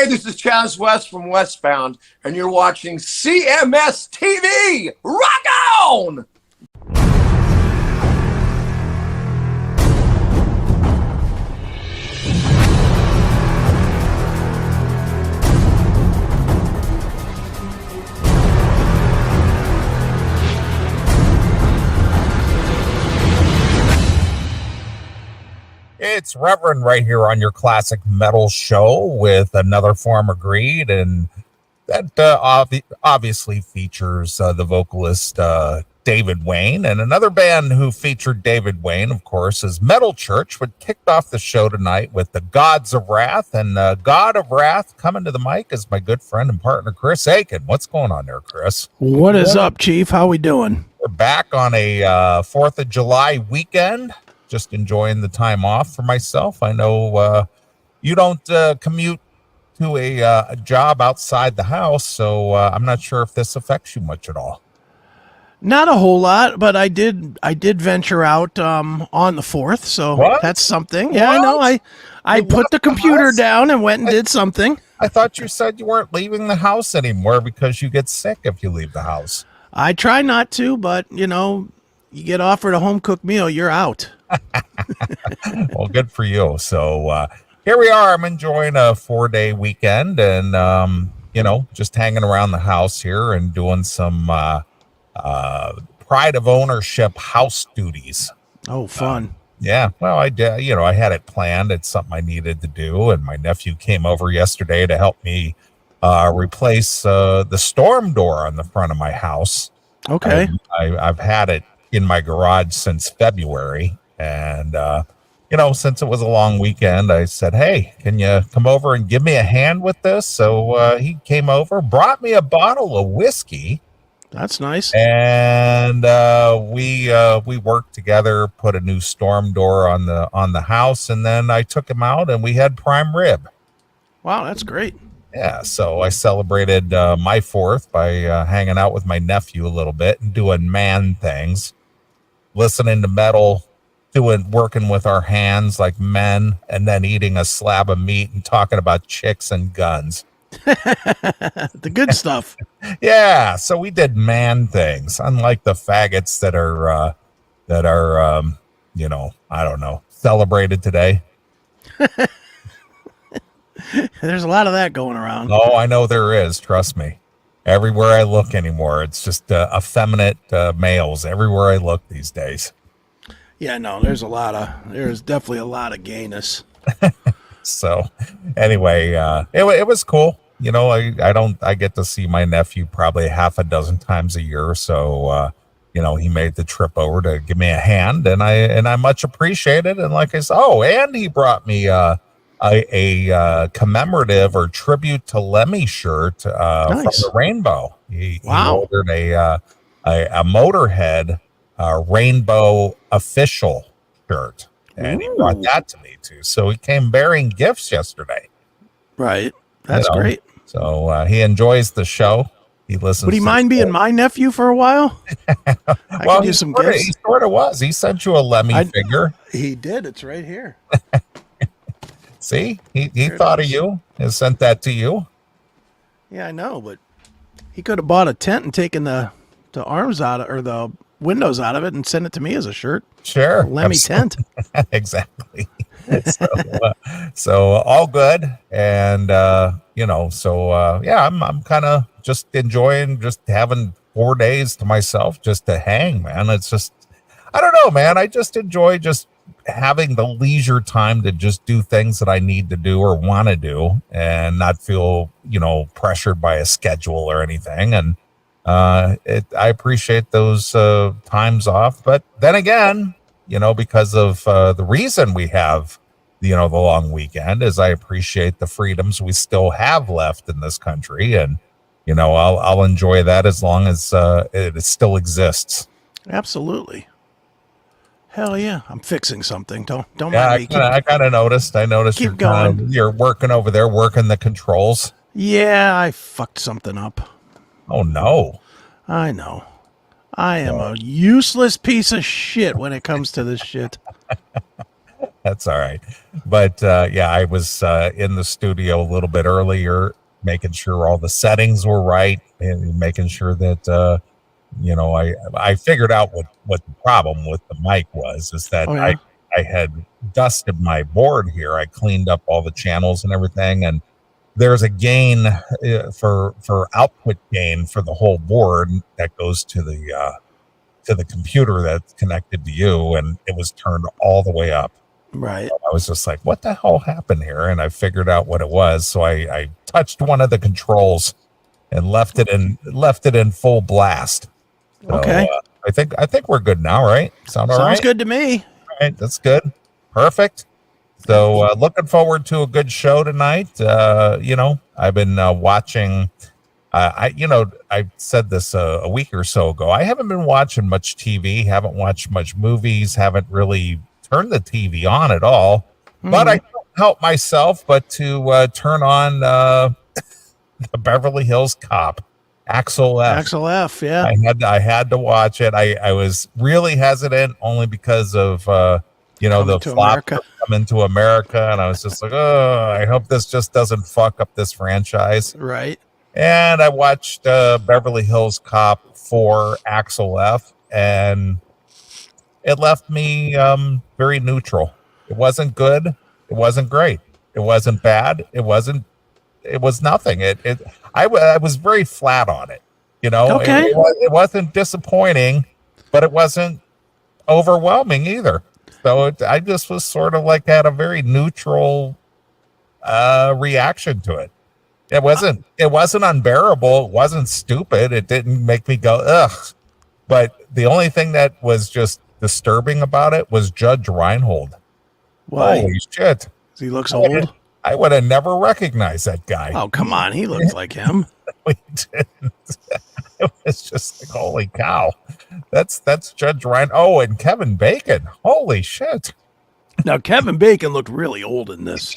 Hey, this is Chaz West from Westbound, and you're watching CMS TV. Rock on! It's Reverend right here on your classic metal show with another form of greed, and that obviously features the vocalist David Wayne, and another band who featured David Wayne, of course, is Metal Church, which kicked off the show tonight with the Gods of Wrath, and God of Wrath coming to the mic is my good friend and partner Chris Aiken. What's going on there, Chris? What is up, Chief? How we doing? We're back on a 4th of July weekend. Just enjoying the time off for myself. I know you don't commute to a job outside the house, so I'm not sure if this affects you much at all. Not a whole lot, but I did venture out on the 4th, so What? that's something. Yeah, I know. I put the computer down and went and did something. I thought you said you weren't leaving the house anymore because you get sick if you leave the house. I try not to, but you know, you get offered a home-cooked meal, you're out. Well, good for you. So here we are. I'm enjoying a 4-day weekend and, you know, just hanging around the house here and doing some pride of ownership house duties. Oh, fun. Yeah, well, I did. You know, I had it planned. It's something I needed to do. And my nephew came over yesterday to help me replace the storm door on the front of my house. Okay. I've had it in my garage since February. And, you know, since it was a long weekend, I said, hey, can you come over and give me a hand with this? So he came over, brought me a bottle of whiskey. That's nice. And we worked together, put a new storm door on the house, and then I took him out and we had prime rib. Wow, that's great. Yeah, so I celebrated my 4th by hanging out with my nephew a little bit and doing man things, listening to metal, working with our hands like men, and then eating a slab of meat and talking about chicks and guns. The good stuff. Yeah, so we did man things, unlike the faggots that are you know, I don't know, celebrated today. There's a lot of that going around. Oh, I know there is. Trust me. Everywhere I look anymore, it's just effeminate males everywhere I look these days. Yeah, no, there's definitely a lot of gayness. So anyway, it was cool. You know, I get to see my nephew probably half a dozen times a year. So, you know, he made the trip over to give me a hand, and I much appreciate it. And like I said, and he brought me a commemorative or tribute to Lemmy shirt Nice. from the Rainbow. He ordered a Motorhead Rainbow official shirt, and he brought that to me too. So he came bearing gifts yesterday. Right. That's great. So he enjoys the show. He listens. Would he mind being my nephew for a while? I Well, could use some gifts. He sort of was. He sent you a Lemmy figure. He did. It's right here. See, he thought of you and sent that to you. Yeah, I know, but he could have bought a tent and taken the arms out of, or the windows out of it and sent it to me as a shirt. Sure. Lemmy tent. Exactly. So all good. And, you know, so, yeah, I'm kind of just enjoying just having 4 days to myself just to hang, man. It's just, I don't know, man. I just enjoy just having the leisure time to just do things that I need to do or want to do and not feel, you know, pressured by a schedule or anything. And, I appreciate those times off, but then again, you know, because of the reason we have, you know, the long weekend is I appreciate the freedoms we still have left in this country, and you know, I'll enjoy that as long as it still exists. Absolutely. Hell yeah! I'm fixing something. Don't Yeah, mind me. I kind of noticed. I noticed Keep going. You're working over there, working the controls. Yeah, I fucked something up. Oh no! I know. I am a useless piece of shit when it comes to this shit. That's all right. But yeah, I was in the studio a little bit earlier, making sure all the settings were right and making sure that I figured out what the problem with the mic was, is that Oh, yeah? I had dusted my board here. I cleaned up all the channels and everything, and there's a gain for output gain for the whole board that goes to the computer that's connected to you, and it was turned all the way up. Right. I was just like, what the hell happened here? And I figured out what it was. So I touched one of the controls and left it in full blast. So, Okay. I think we're good now, right? Sound all right? Sounds good to me. All right, that's good. Perfect. So looking forward to a good show tonight. I've been watching. I said this a week or so ago. I haven't been watching much TV. Haven't watched much movies. Haven't really turned the TV on at all. But I can't help myself but to turn on the Beverly Hills Cop, AXEL F. AXEL F, yeah. I had to watch it. I was really hesitant only because of the flop coming to America, and I was just like, oh, I hope this just doesn't fuck up this franchise. Right. And I watched Beverly Hills Cop 4 AXEL F, and it left me very neutral. It wasn't good. It wasn't great. It wasn't bad. It was nothing. I was very flat on it. Okay. It wasn't disappointing, but it wasn't overwhelming either. So I just was sort of like had a very neutral reaction to it. It wasn't unbearable. It wasn't stupid. It didn't make me go, ugh. But the only thing that was just disturbing about it was Judge Reinhold. Why? Holy shit. He looks old. I would have never recognized that guy. Oh, come on. He looks like him. We didn't. It was just like, holy cow. That's Judge Ryan. Oh, and Kevin Bacon. Holy shit. Now, Kevin Bacon looked really old in this.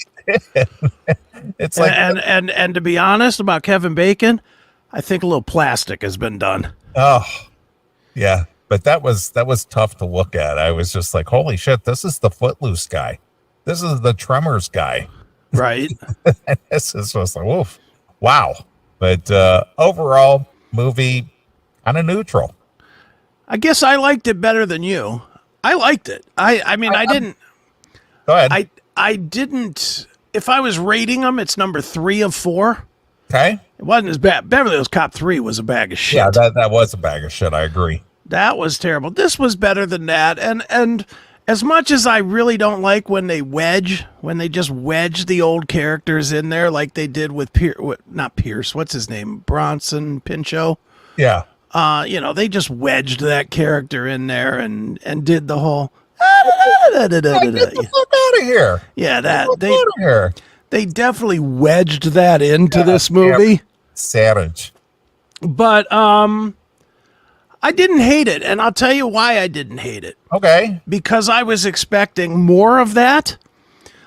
It's like, and to be honest about Kevin Bacon, I think a little plastic has been done. oh, yeah. But that was tough to look at. I was just like, holy shit, this is the Footloose guy. This is the Tremors guy. Right. And this is just like, oof, wow. But overall, movie kind of neutral. I guess I liked it better than you. I liked it. I mean, I didn't. Go ahead. I didn't. If I was rating them, it's number 3 of 4. Okay. It wasn't as bad. Beverly Hills Cop 3 was a bag of shit. Yeah, that was a bag of shit. I agree. That was terrible. This was better than that. And as much as I really don't like when they just wedge the old characters in there like they did with not Pierce, what's his name? Bronson Pinchot. Yeah. They just wedged that character in there and did the whole Get the fuck out of here. Yeah, they definitely wedged that into this movie. Yeah. Savage. But I didn't hate it, and I'll tell you why I didn't hate it. Okay. Because I was expecting more of that.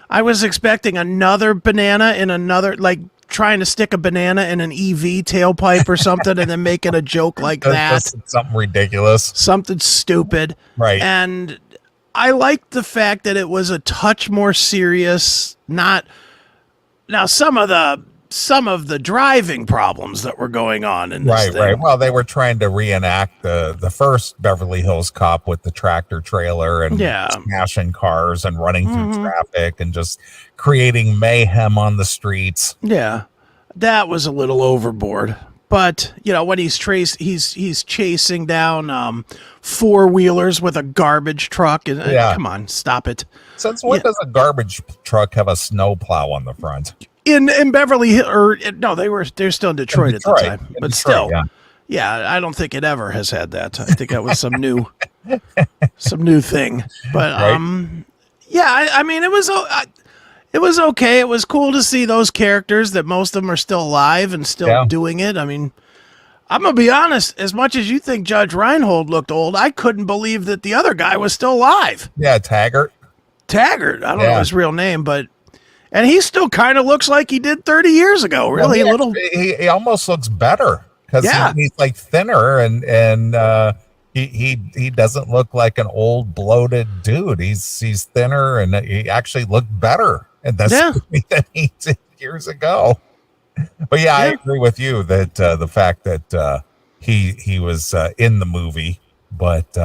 I was expecting another banana in another, like trying to stick a banana in an EV tailpipe or something and then making a joke like that. Something ridiculous. Something stupid. Right. And I liked the fact that it was a touch more serious, not... Now, some of the driving problems that were going on in this thing. Right. Well, they were trying to reenact the first Beverly Hills Cop with the tractor trailer and smashing cars and running through traffic and just creating mayhem on the streets. Yeah, that was a little overboard. But when he's chasing down four-wheelers with a garbage truck, and come on, stop it. Since when does a garbage truck have a snowplow on the front? In Beverly Hills, they're still in Detroit at the time, but still, I don't think it ever has had that. I think that was some new thing. But I mean, it was okay. It was cool to see those characters that most of them are still alive and still doing it. I mean, I'm gonna be honest. As much as you think Judge Reinhold looked old, I couldn't believe that the other guy was still alive. Yeah, Taggart. I don't know his real name, but. And he still kind of looks like he did 30 years ago. Really, he almost looks better because he's like thinner and he doesn't look like an old bloated dude. He's thinner, and he actually looked better in this movie than he did years ago. But yeah, I agree with you that the fact that he was in the movie, but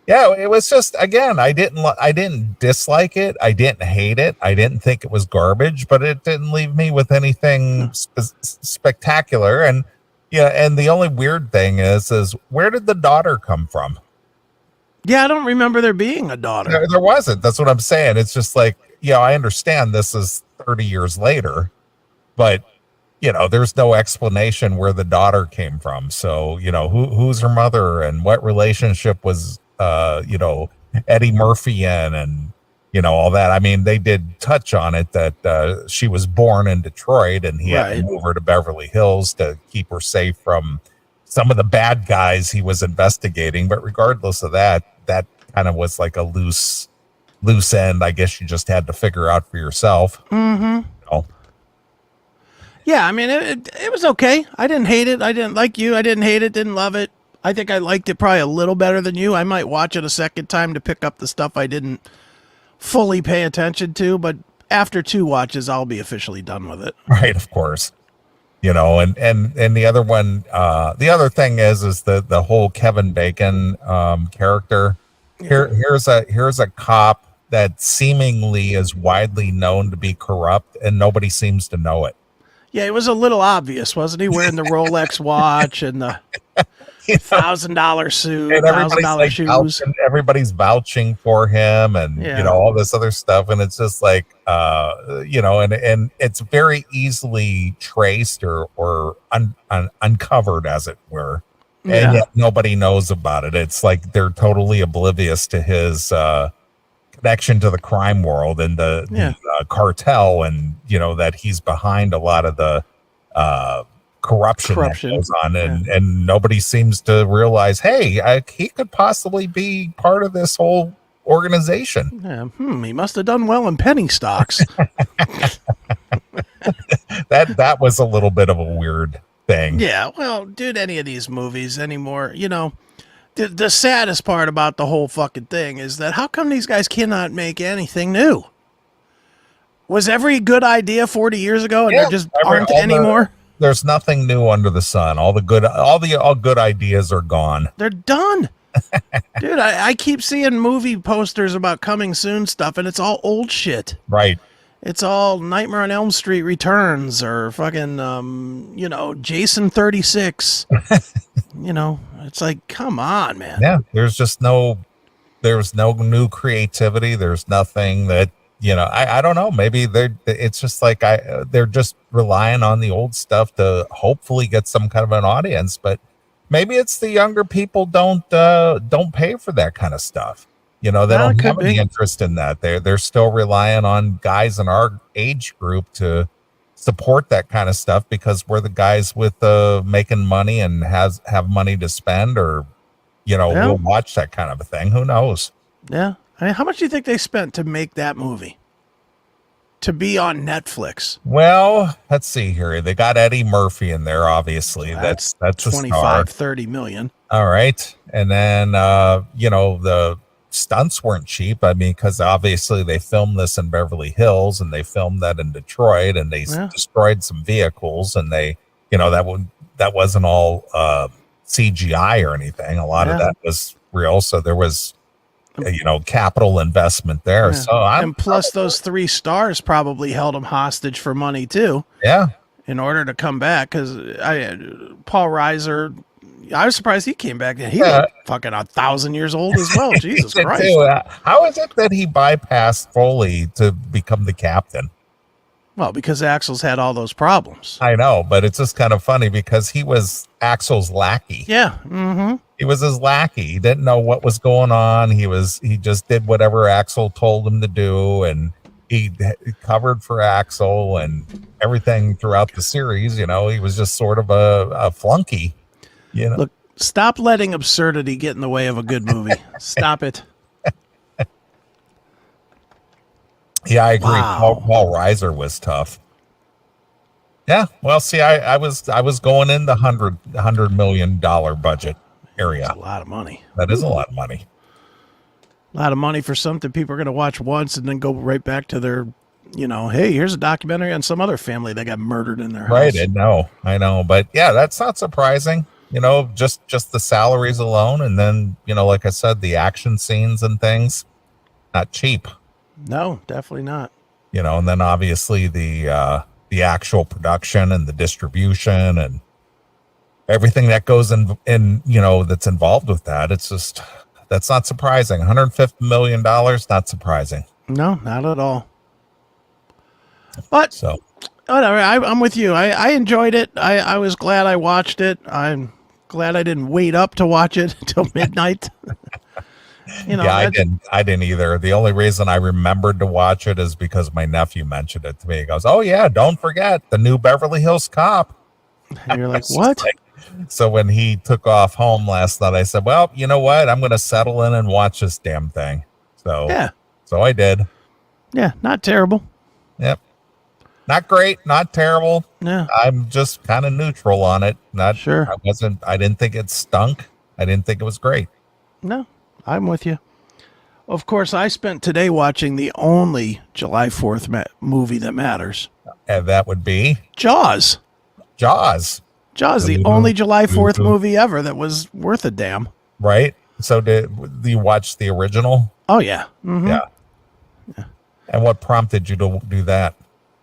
yeah, it was just, again, I didn't dislike it, I didn't hate it, I didn't think it was garbage, but it didn't leave me with anything spectacular. And yeah, and the only weird thing is where did the daughter come from? Yeah, I don't remember there being a daughter. There wasn't. That's what I'm saying. It's just like, I understand this is 30 years later, but there's no explanation where the daughter came from. So, who's her mother and what relationship was, Eddie Murphy in, and, all that. I mean, they did touch on it that she was born in Detroit and he had to move her to Beverly Hills to keep her safe from some of the bad guys he was investigating. But regardless of that kind of was like a loose end. I guess you just had to figure out for yourself. Mm-hmm. Yeah, I mean, it was okay. I didn't hate it. I didn't like you. I didn't hate it, didn't love it. I think I liked it probably a little better than you. I might watch it a second time to pick up the stuff I didn't fully pay attention to, but after 2 watches, I'll be officially done with it. Right, of course. And the other one, the other thing is the whole Kevin Bacon character. Here's a cop that seemingly is widely known to be corrupt, and nobody seems to know it. Yeah, it was a little obvious, wasn't he? Wearing the Rolex watch and the $1,000 suit, and $1,000 shoes. Everybody's vouching for him, and all this other stuff, and it's just like and it's very easily traced or uncovered, as it were, and yet nobody knows about it. It's like they're totally oblivious to his connection to the crime world and the cartel, and that he's behind a lot of the corruption that goes on, and nobody seems to realize, hey, he could possibly be part of this whole organization. He must have done well in penny stocks. that was a little bit of a weird thing. Yeah, well, dude, any of these movies anymore, the saddest part about the whole fucking thing is that how come these guys cannot make anything new? Was every good idea 40 years ago and there just aren't anymore? There's nothing new under the sun. All good ideas are gone. They're done. Dude, I keep seeing movie posters about coming soon stuff, and it's all old shit. Right. It's all Nightmare on Elm Street Returns or fucking, Jason 36. It's like, come on, man. Yeah, there's no new creativity. There's nothing that, I don't know. Maybe it's just like they're just relying on the old stuff to hopefully get some kind of an audience. But maybe it's the younger people don't pay for that kind of stuff. They don't have any interest in that. They're still relying on guys in our age group to support that kind of stuff because we're the guys with making money and have money to spend, or we'll watch that kind of a thing. Who knows? Yeah. I mean, how much do you think they spent to make that movie? To be on Netflix? Well, let's see here. They got Eddie Murphy in there, obviously. That's 25-30 million. All right. And then the stunts weren't cheap. I mean, because obviously they filmed this in Beverly Hills and they filmed that in Detroit, and they destroyed some vehicles, and they, that wasn't all CGI or anything. A lot of that was real. So there was, capital investment there. Yeah. So plus those 3 stars probably held them hostage for money too. Yeah. In order to come back, because Paul Reiser, I was surprised he came back. He was fucking 1,000 years old as well. Jesus Christ. How is it that he bypassed Foley to become the captain? Well, because Axel's had all those problems. I know, but it's just kind of funny because he was Axel's lackey. Yeah. Mm-hmm. He was his lackey. He didn't know what was going on. He just did whatever Axel told him to do, and he covered for Axel and everything throughout the series. He was just sort of a flunky. Look, stop letting absurdity get in the way of a good movie. Stop it. Yeah, I agree. Wow. Paul Reiser was tough. Yeah, well, see, I was going in the $100 million budget. area. That's a lot of money. That is a lot of money. A lot of money for something people are going to watch once and then go right back to their, hey, here's a documentary on some other family that got murdered in their house. Right. I know. But yeah, that's not surprising. Just the salaries alone. And then, like I said, the action scenes and things, not cheap. No, definitely not. And then obviously the actual production and the distribution and everything that goes in, that's involved with that. It's just, that's not surprising. $150 million, not surprising. No, not at all. But so, whatever. I'm with you. I enjoyed it. I was glad I watched it. I'm glad I didn't wait up to watch it until midnight. I didn't either. The only reason I remembered to watch it is because my nephew mentioned it to me. He goes, "Oh yeah, don't forget the new Beverly Hills Cop." And you're like, "What?" So when he took off home last night, I said, "Well, you know what? I'm going to settle in and watch this damn thing." So yeah, so I did. Yeah, not terrible. Yep, not great, not terrible. Yeah, I'm just kind of neutral on it. Not sure. I didn't think it stunk. I didn't think it was great. No, I'm with you. Of course, I spent today watching the only July 4th movie that matters. And that would be Jaws. Jaws, the only July 4th movie ever that was worth a damn. Right? So did you watch the original? Oh, yeah. Mm-hmm. Yeah. And what prompted you to do that?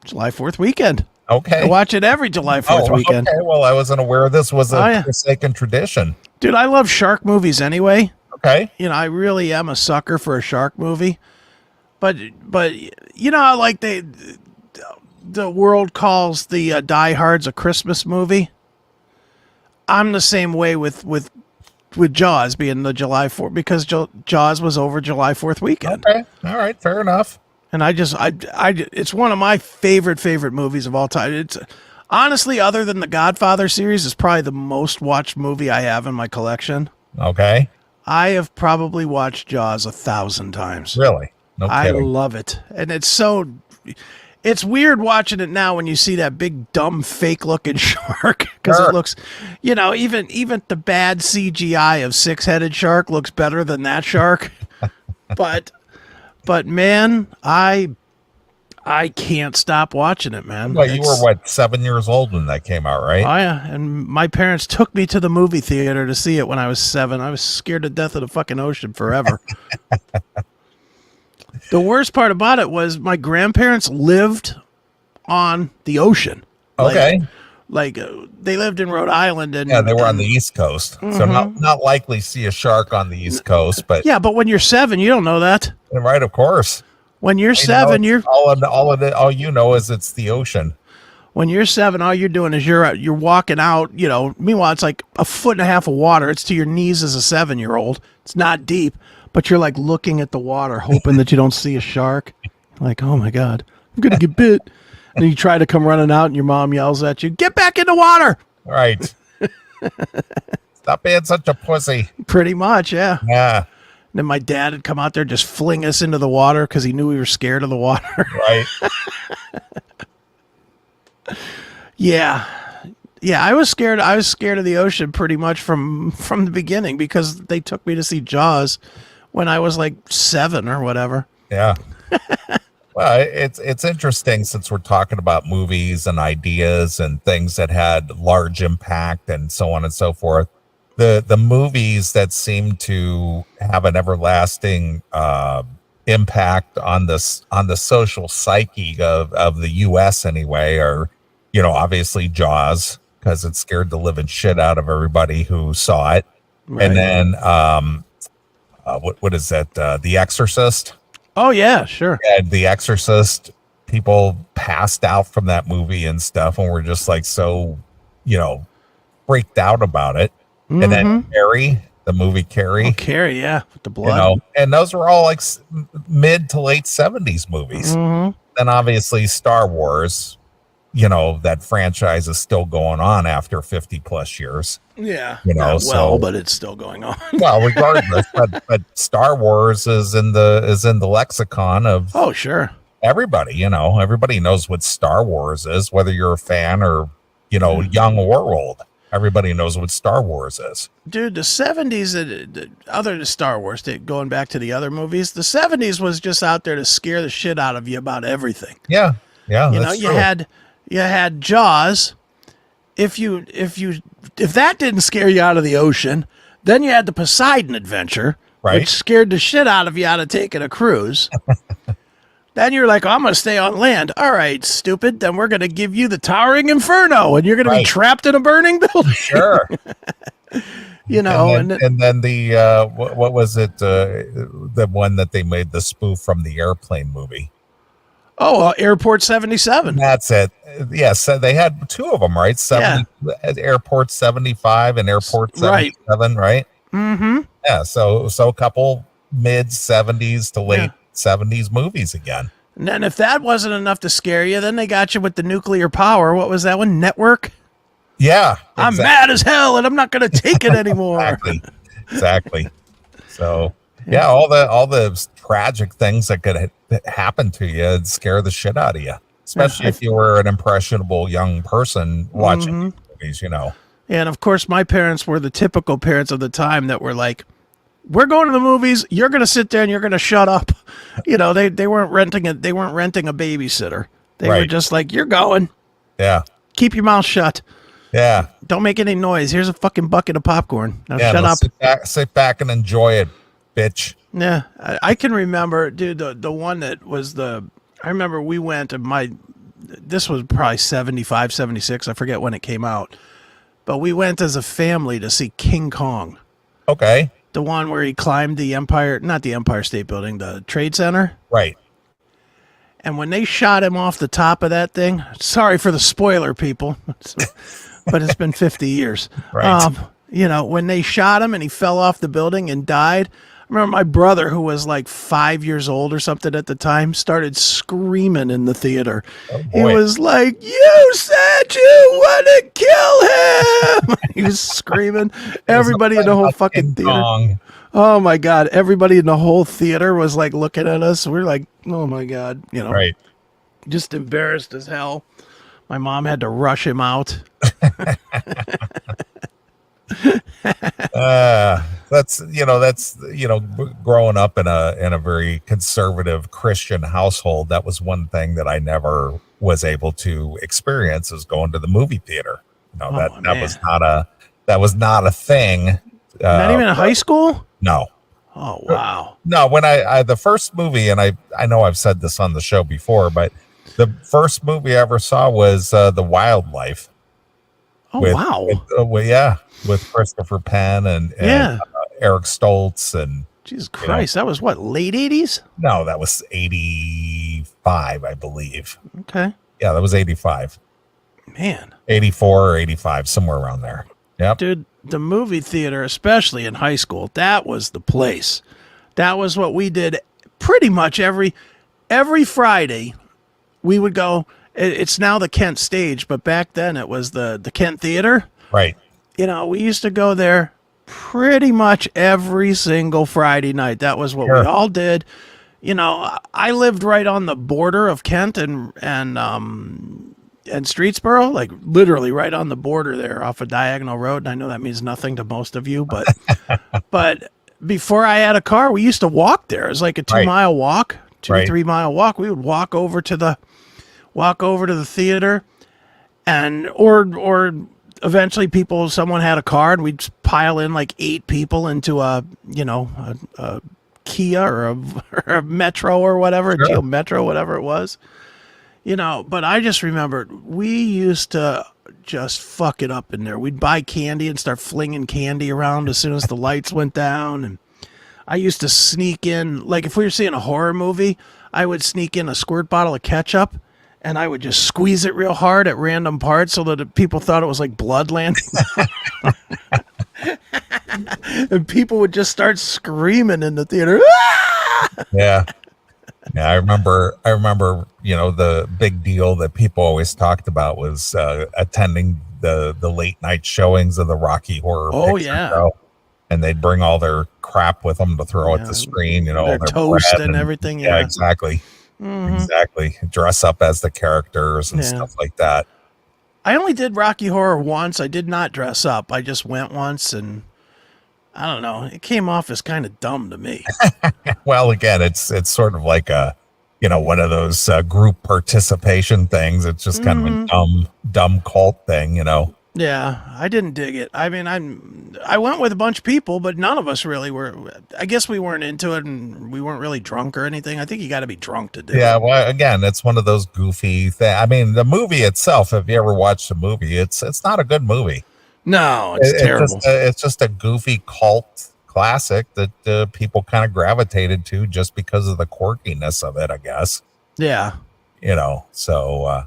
July 4th weekend. Okay. I watch it every July 4th weekend. Okay, well, I wasn't aware this was a forsaken tradition. Dude, I love shark movies anyway. Okay. I really am a sucker for a shark movie. But how like the world calls the Die Hard's a Christmas movie? I'm the same way with Jaws being the July 4th, because Jaws was over July 4th weekend. Okay. All right. Fair enough. And I it's one of my favorite movies of all time. It's honestly, other than the Godfather series, it's probably the most watched movie I have in my collection. Okay. I have probably watched Jaws 1,000 times. Really? No kidding. I love it. And it's weird watching it now when you see that big, dumb, fake-looking shark. Because it looks, even the bad CGI of six-headed shark looks better than that shark. But man, I can't stop watching it, man. Well, you were, 7 years old when that came out, right? Oh, yeah. And my parents took me to the movie theater to see it when I was 7. I was scared to death of the fucking ocean forever. The worst part about it was my grandparents lived on the ocean. Okay. Like they lived in Rhode Island. And they were on the East Coast. Mm-hmm. So not likely see a shark on the East Coast. But yeah, but when you're 7, you don't know that. Right, of course. When you're 7, you're all you know is it's the ocean. When you're 7, all you're doing is you're walking out. Meanwhile, it's like a foot and a half of water. It's to your knees as a 7-year-old. It's not deep, but you're like looking at the water, hoping that you don't see a shark. Like, oh my God, I'm gonna get bit. And you try to come running out, and your mom yells at you, "Get back in the water!" Right. Stop being such a pussy. Pretty much, yeah. Yeah. And then my dad would come out there, just fling us into the water because he knew we were scared of the water. Right. Yeah. I was scared. I was scared of the ocean pretty much from the beginning, because they took me to see Jaws when I was like 7 or whatever. Yeah. Well, it's interesting, since we're talking about movies and ideas and things that had large impact and so on and so forth. The movies that seem to have an everlasting impact on the social psyche of the U.S. anyway are, obviously Jaws, because it scared the living shit out of everybody who saw it. Right. And then what is that? The Exorcist. Oh yeah, sure. And The Exorcist, people passed out from that movie and stuff, and we're just like so, freaked out about it. Mm-hmm. And then Carrie, the movie Carrie. Oh, Carrie, yeah, with the blood. And those were all like mid to late 70s movies. Mm-hmm. Then obviously Star Wars, that franchise is still going on after 50 plus years. Yeah. But it's still going on. Well, regardless, but Star Wars is in the lexicon of sure. Everybody, everybody knows what Star Wars is, whether you're a fan or, young or old. Everybody knows what Star Wars is. Dude, the 70s, other than Star Wars, going back to the other movies, the 70s was just out there to scare the shit out of you about everything. Yeah. Yeah. You know, you had Jaws. If that didn't scare you out of the ocean, then you had the Poseidon Adventure, which scared the shit out of you out of taking a cruise. Then you're like, oh, I'm going to stay on land. All right, stupid. Then we're going to give you the Towering Inferno, and you're going to be trapped in a burning building. Sure. You know, and then the what was it? The one that they made the spoof from the Airplane movie. Oh, Airport 77. That's it. Yes, they had two of them, right? Airport 75 and Airport 77, right? Mm-hmm. Yeah, so a couple mid 70s to late 70s movies again. And then if that wasn't enough to scare you, then they got you with the nuclear power. What was that one? Network? Yeah. Exactly. I'm mad as hell and I'm not going to take it anymore. Exactly. So, yeah, all the tragic things that could happen to you and scare the shit out of you, especially if you were an impressionable young person watching these movies, you know. Yeah, and of course, my parents were the typical parents of the time that were like, we're going to the movies. You're going to sit there and you're going to shut up. You know, they weren't renting it. They weren't renting a babysitter. They were just like, you're going. Yeah. Keep your mouth shut. Yeah. Don't make any noise. Here's a fucking bucket of popcorn. Now shut up. Sit back and enjoy it, bitch. Yeah. I can remember, dude, the one that was I remember we went and this was probably 75, 76. I forget when it came out. But we went as a family to see King Kong. Okay. The one where he climbed not the Empire State Building, the Trade Center. Right. And when they shot him off the top of that thing, sorry for the spoiler, people, but it's been 50 years. Right. You know, when they shot him and he fell off the building and died, I remember my brother, who was like 5 years old or something at the time, started screaming in the theater. Oh, he was like, "You said you want to kill him!" He was screaming. Everybody in the whole fucking theater. Oh my God! Everybody in the whole theater was like looking at us. We're like, "Oh my God!" You know, just embarrassed as hell. My mom had to rush him out. That's growing up in a very conservative Christian household, that was one thing that I never was able to experience, is going to the movie theater. You know, that was not a thing. Not even in high school? No. Oh wow. No, when I the first movie, and I know I've said this on the show before, but the first movie I ever saw was The Wildlife. Oh wow. With Christopher Penn and Eric Stoltz and Jesus Christ, that was what, late 80s? No, that was 85, I believe. Okay. Yeah, that was 85. Man. 84 or 85, somewhere around there. Yep. Dude, the movie theater, especially in high school, that was the place. That was what we did pretty much every Friday. We would go. It's now the Kent Stage, but back then it was the Kent Theater. Right. You know, we used to go there pretty much every single Friday night. That was what we all did. You know, I lived right on the border of Kent and Streetsboro, like literally right on the border there off of Diagonal Road. And I know that means nothing to most of you, but but before I had a car, we used to walk there. It was like a 2 mile walk, 3 mile walk. We would walk over to the theater, and or eventually someone had a car and we'd pile in like 8 people into a Kia or a Metro or whatever, Geo Metro, whatever it was, you know. But I just remember we used to just fuck it up in there. We'd buy candy and start flinging candy around as soon as the lights went down. And I used to sneak in, like if we were seeing a horror movie, I would sneak in a squirt bottle of ketchup and I would just squeeze it real hard at random parts so that people thought it was like blood landing. And people would just start screaming in the theater. Yeah. I remember, you know, the big deal that people always talked about was attending the late night showings of the Rocky Horror Picture Show. And they'd bring all their crap with them to throw at the screen, you know, their toast and everything. Yeah, exactly. Mm-hmm. Exactly. Dress up as the characters and stuff like that. I only did Rocky Horror once. I did not dress up. I just went once, and I don't know. It came off as kind of dumb to me. Well, again, it's sort of like a, one of those group participation things. It's just kind of a dumb cult thing, Yeah, I didn't dig it. I mean, I went with a bunch of people, but none of us really were. I guess we weren't into it, and we weren't really drunk or anything. I think you got to be drunk to do it. Yeah, well, again, it's one of those goofy things. I mean, the movie itself, if you ever watched the movie, it's not a good movie. No, it's terrible. It's just a goofy cult classic that people kind of gravitated to just because of the quirkiness of it, I guess. Yeah. So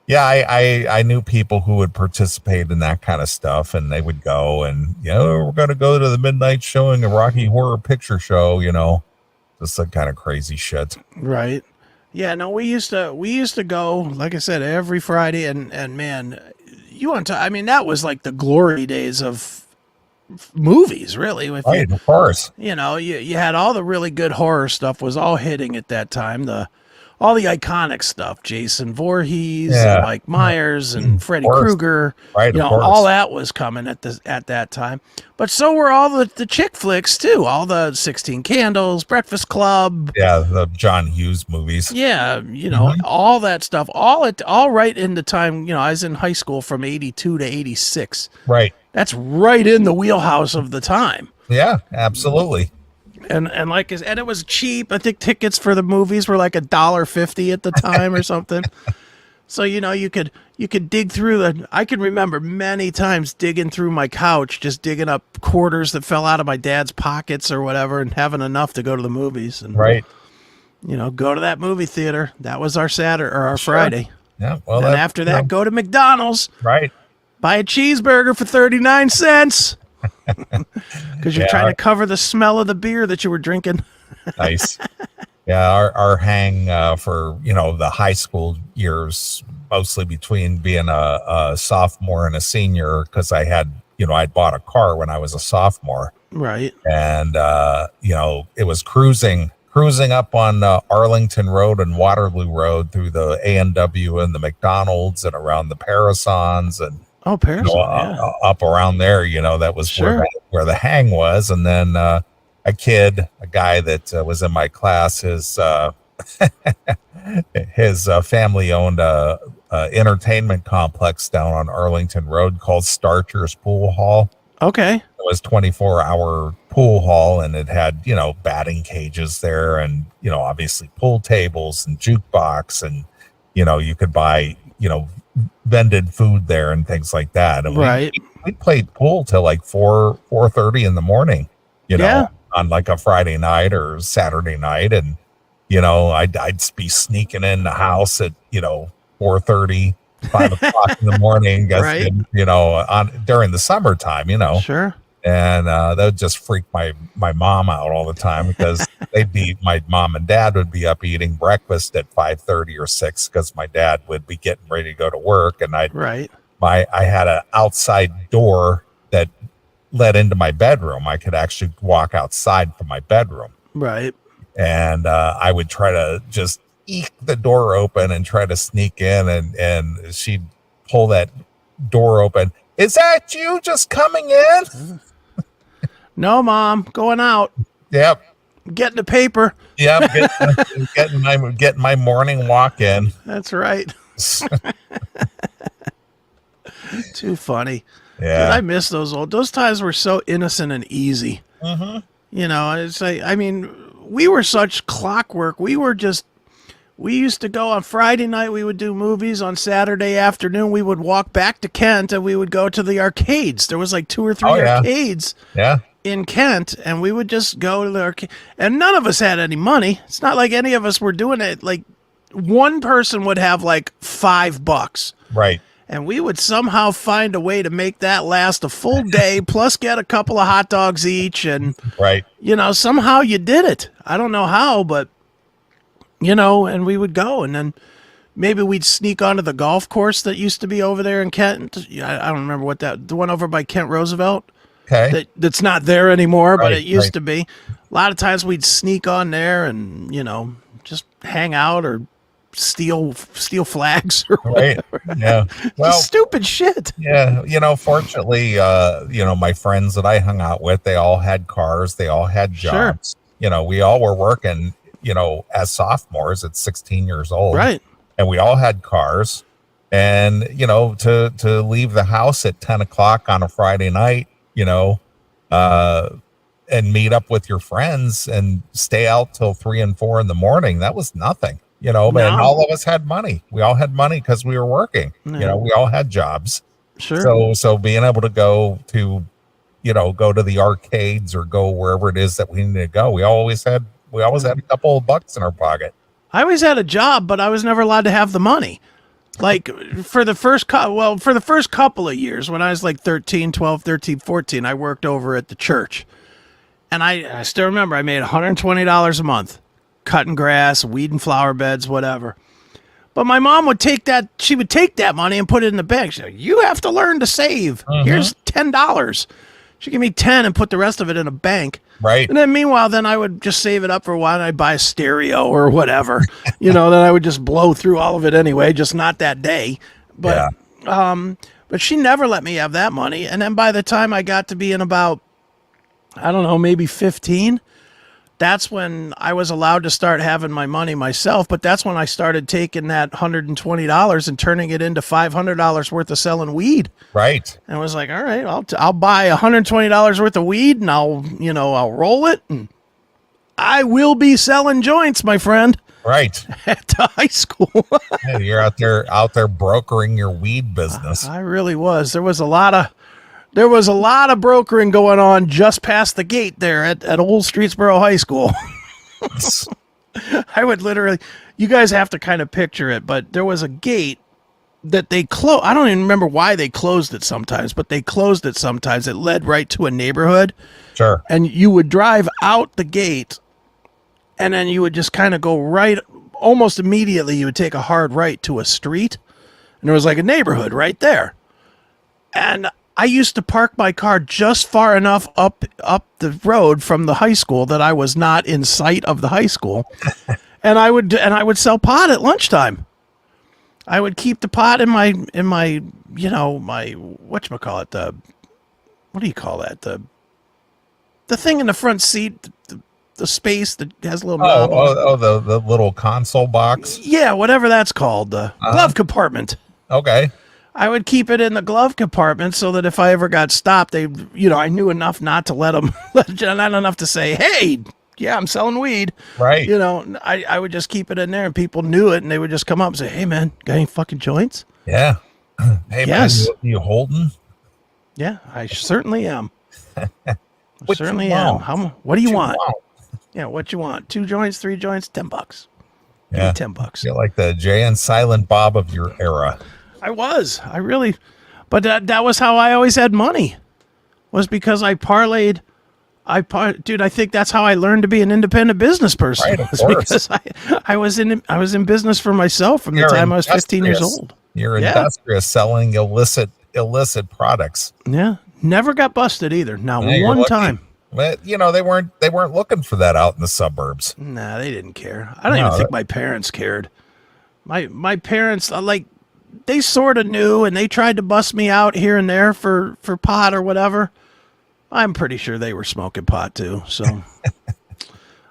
yeah, I knew people who would participate in that kind of stuff, and they would go and, we're going to go to the midnight showing of Rocky Horror Picture Show, just that kind of crazy shit. Right. Yeah, no, we used to go, like I said, every Friday, and man, you want to, I mean, that was like the glory days of movies, really. Right, of course. You had all the really good horror stuff was all hitting at that time. All the iconic stuff, Jason Voorhees, and Mike Myers, and Freddy Krueger. Right, all that was coming at that time. But so were all the chick flicks too. All the 16 Candles, Breakfast Club. Yeah, the John Hughes movies. Yeah, all that stuff. All right in the time. I was in high school from 82 to 86. Right. That's right in the wheelhouse of the time. Yeah, absolutely. And it was cheap. I think tickets for the movies were like $1.50 at the time or something. So you could dig through I can remember many times digging through my couch, just digging up quarters that fell out of my dad's pockets or whatever, and having enough to go to the movies. And right. Go to that movie theater. That was our Saturday or our Friday. Yeah. Well, and after that, go to McDonald's. Right. Buy a cheeseburger for 39 cents. Because you're trying to cover the smell of the beer that you were drinking. Nice. Yeah, our hang for the high school years, mostly between being a sophomore and a senior, because I had I'd bought a car when I was a sophomore, right? And it was cruising up on Arlington Road and Waterloo Road through the A&W and the McDonald's and around the Parasons and. Oh, Paris, up around there, that was where the hang was. And then a guy that was in my class, his family owned a entertainment complex down on Arlington Road called Starcher's Pool Hall. Okay. It was 24-hour pool hall, and it had, batting cages there and, obviously pool tables and jukebox, and, you could buy, vended food there and things like that. And we played pool till like 4:30 in the morning, on like a Friday night or Saturday night. And, I'd be sneaking in the house at, 4:30, 5 o'clock in the morning, right. During the summertime, Sure. And that would just freak my mom out all the time, because my mom and dad would be up eating breakfast at 5:30 or 6, because my dad would be getting ready to go to work, and I had an outside door that led into my bedroom. I could actually walk outside from my bedroom, right? And I would try to just eke the door open and try to sneak in, and she'd pull that door open. Is that you just coming in? No, Mom, going out. Yep. Getting the paper. Yep. Getting my morning walk in. That's right. Too funny. Yeah. Dude, I miss those times were so innocent and easy. Mm-hmm. It's like, I mean, we were such clockwork. We used to go on Friday night. We would do movies. On Saturday afternoon, we would walk back to Kent and we would go to the arcades. There was like 2 or 3 arcades in Kent, and we would just go to the arcade. And none of us had any money. It's not like any of us were doing it. Like, one person would have like $5. Right. And we would somehow find a way to make that last a full day, plus get a couple of hot dogs each. And, somehow you did it. I don't know how, but, and we would go. And then maybe we'd sneak onto the golf course that used to be over there in Kent. I don't remember the one over by Kent Roosevelt. Okay. That's not there anymore, but it used to be. A lot of times we'd sneak on there and, just hang out or steal flags or right. whatever. Yeah. Well, stupid shit. Yeah. Fortunately, my friends that I hung out with, they all had cars. They all had jobs. Sure. We all were working, as sophomores at 16 years old. Right. And we all had cars. And, to leave the house at 10 o'clock on a Friday night, and meet up with your friends and stay out till 3 and 4 in the morning, that was nothing. And all of us had money. We all had money because we were working. No. We all had jobs. Sure. So being able to go to the arcades or go wherever it is that we needed to go, we always had a couple of bucks in our pocket. I always had a job, but I was never allowed to have the money. Like for the first couple of years, when I was like 13, 12, 13, 14, I worked over at the church. And I still remember I made $120 a month, cutting grass, weeding flower beds, whatever. But my mom would take that money and put it in the bank. She'd like, you have to learn to save. Here's $10. She'd give me 10 and put the rest of it in a bank. Right. And then meanwhile, then I would just save it up for a while and I'd buy a stereo or whatever. Then I would just blow through all of it anyway, just not that day. But but she never let me have that money. And then by the time I got to be in about, I don't know, maybe 15, that's when I was allowed to start having my money myself. But that's when I started taking that $120 and turning it into $500 worth of selling weed. Right. And I was like, all right, I'll buy $120 worth of weed and I'll roll it and I will be selling joints, my friend. Right. At high school. Yeah, you're out there brokering your weed business. I really was. There was a lot of brokering going on just past the gate there at Old Streetsboro High School. I would literally, you guys have to kind of picture it, but there was a gate that they closed. I don't even remember why they closed it sometimes, but they closed it sometimes. It led right to a neighborhood. Sure. And you would drive out the gate and then you would just kind of go right, almost immediately you would take a hard right to a street. And there was like a neighborhood right there. And I used to park my car just far enough up the road from the high school that I was not in sight of the high school. and I would sell pot at lunchtime. I would keep the pot in my my whatchamacallit, what do you call that? The thing in the front seat, the space that has a little knob. The little console box. Yeah, whatever that's called, the glove compartment. Okay. I would keep it in the glove compartment so that if I ever got stopped, I knew enough not to let them, not enough to say, hey, yeah, I'm selling weed. Right. I would just keep it in there and people knew it and they would just come up and say, hey, man, got any fucking joints? Yeah. Hey, yes. Man, you holding? Yeah, I certainly am. I what certainly am. What do you want? Yeah, what you want? 2 joints, 3 joints, $10. Yeah. $10. You're like the Jay and Silent Bob of your era. I really, but that was how I always had money, was because I parlayed. Dude, I think that's how I learned to be an independent business person. Right, of course. Because I was in business for myself from the time I was 15 years old. You're industrious, selling illicit products. Yeah, never got busted either. Not one time. But they weren't looking for that out in the suburbs. Nah, they didn't care. I don't even think my parents cared. My parents, they sort of knew, and they tried to bust me out here and there for pot or whatever. I'm pretty sure they were smoking pot too. So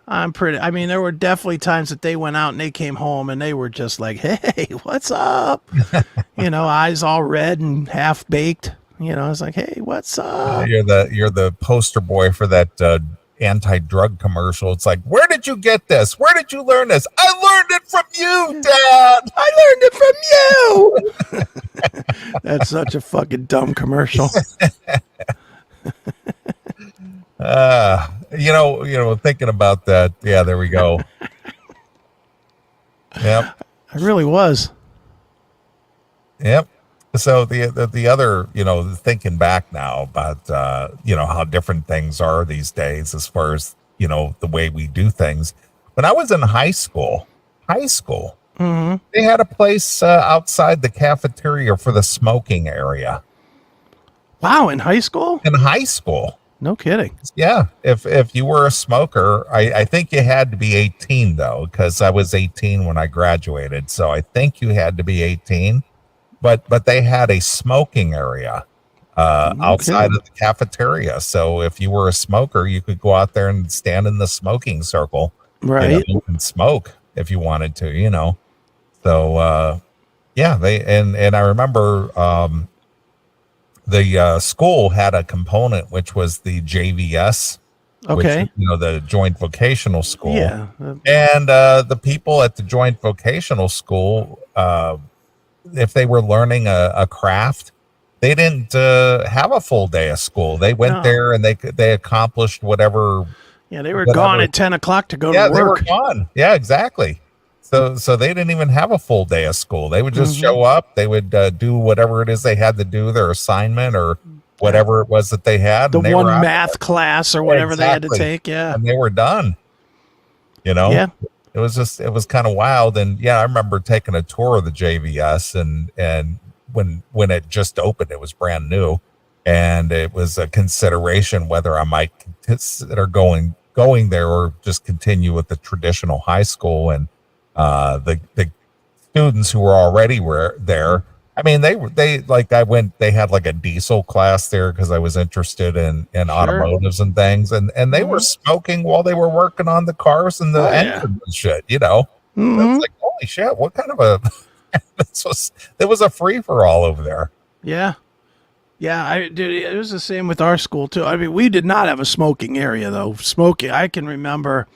there were definitely times that they went out and they came home and they were just like, hey, what's up? Eyes all red and half baked. It's like, hey, what's up? You're the poster boy for that anti-drug commercial. It's like, where did you get this? Where did you learn this? I learned it from you, Dad. I learned it from you. That's such a fucking dumb commercial. Thinking about that. Yeah, there we go. Yep. I really was. Yep. So the other, thinking back now about, how different things are these days as far as, the way we do things. When I was in high school, mm-hmm. they had a place outside the cafeteria for the smoking area. Wow, in high school? In high school. No kidding. Yeah. If you were a smoker, I think you had to be 18 though, because I was 18 when I graduated. So I think you had to be 18. But they had a smoking area outside of the cafeteria. So if you were a smoker, you could go out there and stand in the smoking circle, right, and smoke if you wanted to, So yeah, and I remember the school had a component which was the JVS, okay, which, the joint vocational school. Yeah. And the people at the joint vocational school, if they were learning a craft, they didn't have a full day of school. They went there and they accomplished whatever. Yeah, they were gone at 10 o'clock to go to work. Yeah, they were gone. Yeah, exactly. So they didn't even have a full day of school. They would just show up. They would do whatever it is they had to do, their assignment or whatever it was that they had. The one math class or whatever they had to take. Yeah. And they were done. Yeah. It was kind of wild. And yeah, I remember taking a tour of the JVS and when it just opened, it was brand new. And it was a consideration whether I might consider going there or just continue with the traditional high school. And the students who were already there, I mean, they had like a diesel class there because I was interested in automotives and things, and they were smoking while they were working on the cars and the engine and shit, It was like, holy shit, what kind of a it was a free for all over there. Yeah. It was the same with our school too. I mean, we did not have a smoking area though. Smoking, I can remember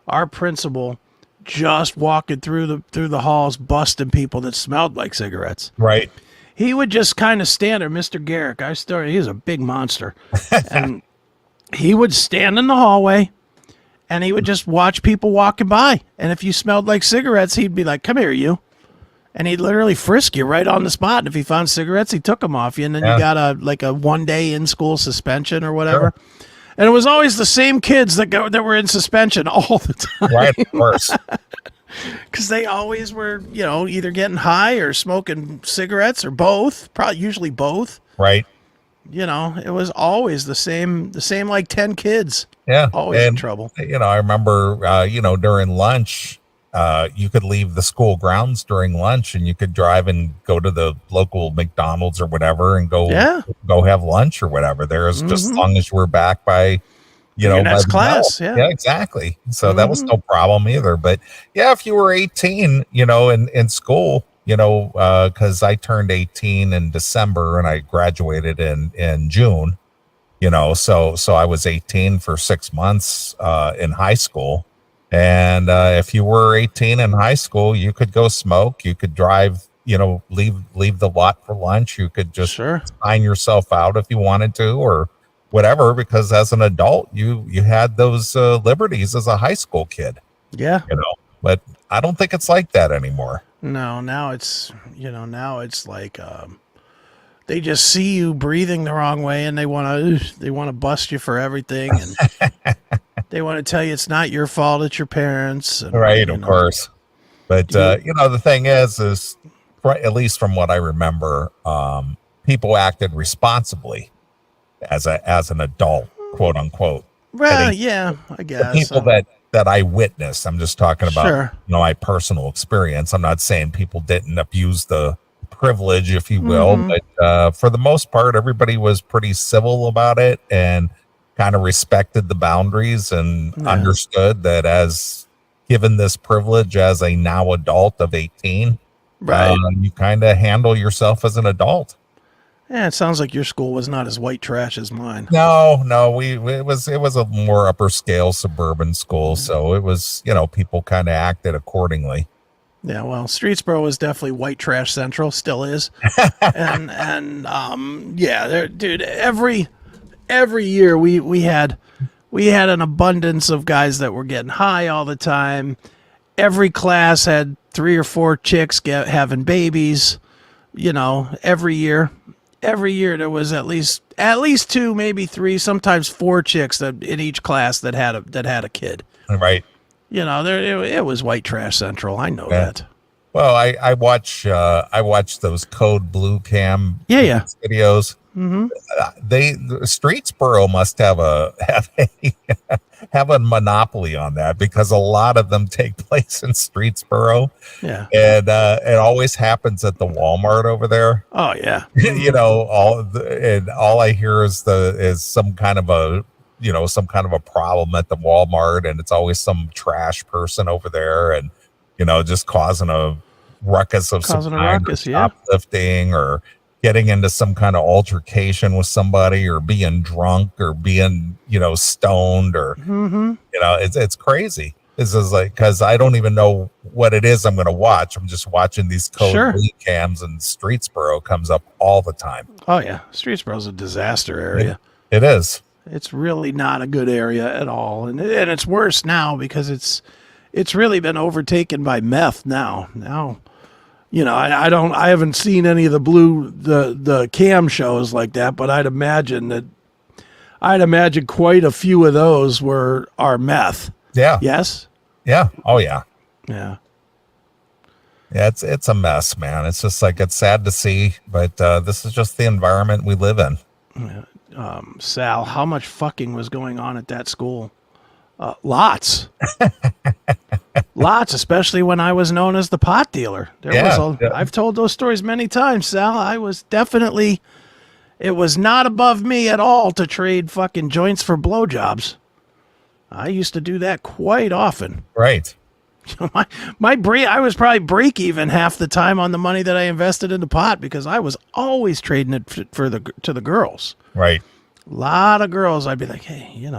our principal just walking through the halls, busting people that smelled like cigarettes. Right. He would just kind of stand there, Mr. Garrick. He's a big monster. And he would stand in the hallway and he would just watch people walking by. And if you smelled like cigarettes, he'd be like, come here, you. And he'd literally frisk you right on the spot. And if he found cigarettes, he took them off you. And then you got a 1 day in school suspension or whatever. Sure. And it was always the same kids that were in suspension all the time. Right, of course. Because they always were, either getting high or smoking cigarettes or both. Probably usually both. Right. It was always the same like 10 kids. Yeah. Always in trouble. I remember, during lunch, you could leave the school grounds during lunch and you could drive and go to the local McDonald's or whatever and go have lunch or whatever. There's just as long as you were back by, your next class. Yeah, exactly. So that was no problem either. But yeah, if you were 18, in school, because I turned 18 in December and I graduated in June, so I was 18 for 6 months in high school. And if you were 18 in high school, you could go smoke. You could drive, leave the lot for lunch. You could just sign yourself out if you wanted to or whatever, because as an adult, you had those liberties as a high school kid. Yeah. But I don't think it's like that anymore. No, now it's like they just see you breathing the wrong way and they want to bust you for everything. And they want to tell you it's not your fault, it's your parents. And, right, of course. But, the thing is at least from what I remember, people acted responsibly as an adult, quote unquote. Well, yeah, I guess. The people that I witnessed, I'm just talking about, my personal experience. I'm not saying people didn't abuse the privilege, if you will, but for the most part, everybody was pretty civil about it and kind of respected the boundaries and understood that as given this privilege as a now adult of 18, you kind of handle yourself as an adult. Yeah, it sounds like your school was not as white trash as mine. No, it was a more upper scale suburban school, so it was, people kind of acted accordingly. Yeah, well, Streetsboro was definitely white trash central, still is. Dude, every year we had an abundance of guys that were getting high all the time. Every class had 3 or 4 chicks having babies. Every year there was at least 2, maybe 3, sometimes 4 chicks that in each class that had a kid. Right. It was white trash central. I know that. Well, I watch those Code Blue Cam videos. Streetsboro must have have a monopoly on that, because a lot of them take place in Streetsboro. Yeah. And it always happens at the Walmart over there. Oh yeah. You know, all I hear is some kind of a problem at the Walmart, and it's always some trash person over there, and just causing a ruckus of some kind, or shoplifting, or getting into some kind of altercation with somebody, or being drunk, or being stoned, or it's crazy. This is like, because I don't even know what it is I'm going to watch. I'm just watching these code blue cams, and Streetsboro comes up all the time. Oh yeah, Streetsboro's a disaster area. It is. It's really not a good area at all, and it's worse now because it's really been overtaken by meth now. Now, I haven't seen any of the cam shows like that, but I'd imagine quite a few of those are meth. Yeah. Yes. Yeah. Oh yeah. Yeah. Yeah. It's a mess, man. It's just like, it's sad to see, but this is just the environment we live in. Yeah. Sal, how much fucking was going on at that school? Lots. Lots, especially when I was known as the pot dealer. I've told those stories many times, Sal. It was not above me at all to trade fucking joints for blowjobs. I used to do that quite often. Right. I was probably break even half the time on the money that I invested in the pot, because I was always trading it to the girls. Right. A lot of girls, I'd be like, hey, you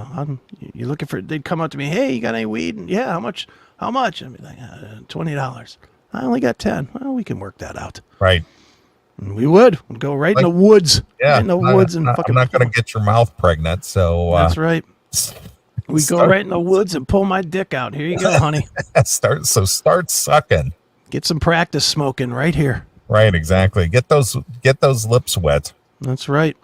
looking for? They'd come up to me, hey, you got any weed? And, yeah, how much? I'd be like, $20. I only got 10. Well, we can work that out. Right. And we would go right in the woods. Yeah. Right in the woods and I'm not going to get your mouth pregnant. So that's right. We go right in the woods and pull my dick out. Here you go, honey. Start sucking. Get some practice smoking right here. Right, exactly. Get those lips wet. That's right.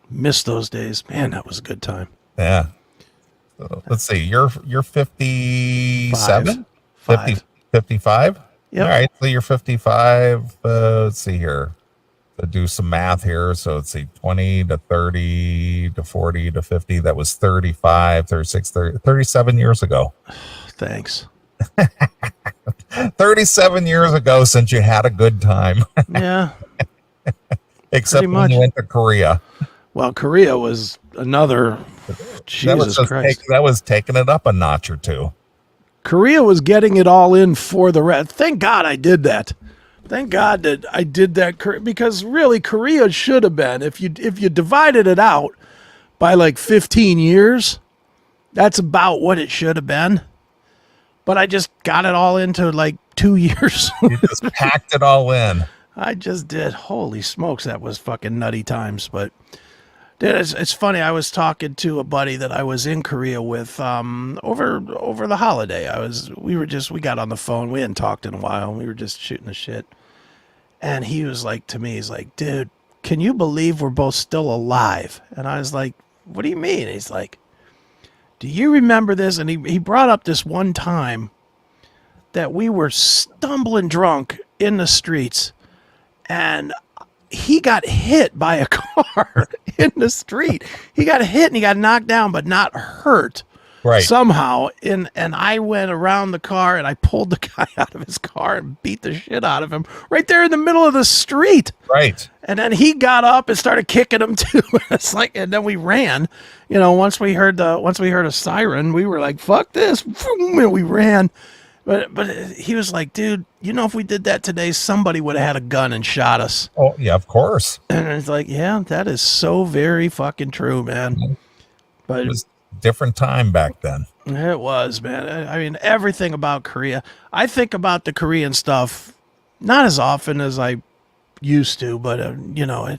Miss those days. Man, that was a good time. Yeah. So, let's see. You're 57? 55? Yep. All right. So you're 55. Let's see here. To do some math here. So let's see, 20 to 30 to 40 to 50. That was 35, 36, 37 years ago. Thanks. 37 years ago since you had a good time. Yeah. Except when you went to Korea. Well, Korea was another. Jesus Christ. That was taking it up a notch or two. Korea was getting it all in for the rest. Thank God I did that. Thank God that I did that, because really Korea should have been, if you divided it out by like 15 years, that's about what it should have been. But I just got it all into like 2 years. You just packed it all in. I just did. Holy smokes, that was fucking nutty times. But dude, it's funny. I was talking to a buddy that I was in Korea with over the holiday. We got on the phone. We hadn't talked in a while. We were just shooting the shit. And he was like to me, he's like, dude, can you believe we're both still alive? And I was like, what do you mean? And he's like, do you remember this? And he brought up this one time that we were stumbling drunk in the streets, and he got hit by a car in the street. He got hit and he got knocked down, but not hurt. Right. Somehow, and I went around the car and I pulled the guy out of his car and beat the shit out of him right there in the middle of the street. Right. And then he got up and started kicking him too. It's like, and then we ran. Once we heard a siren, we were like, "Fuck this!" And we ran. But he was like, "Dude, if we did that today, somebody would have had a gun and shot us." Oh yeah, of course. And it's like, yeah, that is so very fucking true, man. But it was different time back then. It was, man. I mean, everything about Korea. I think about the Korean stuff not as often as I used to, but I don't know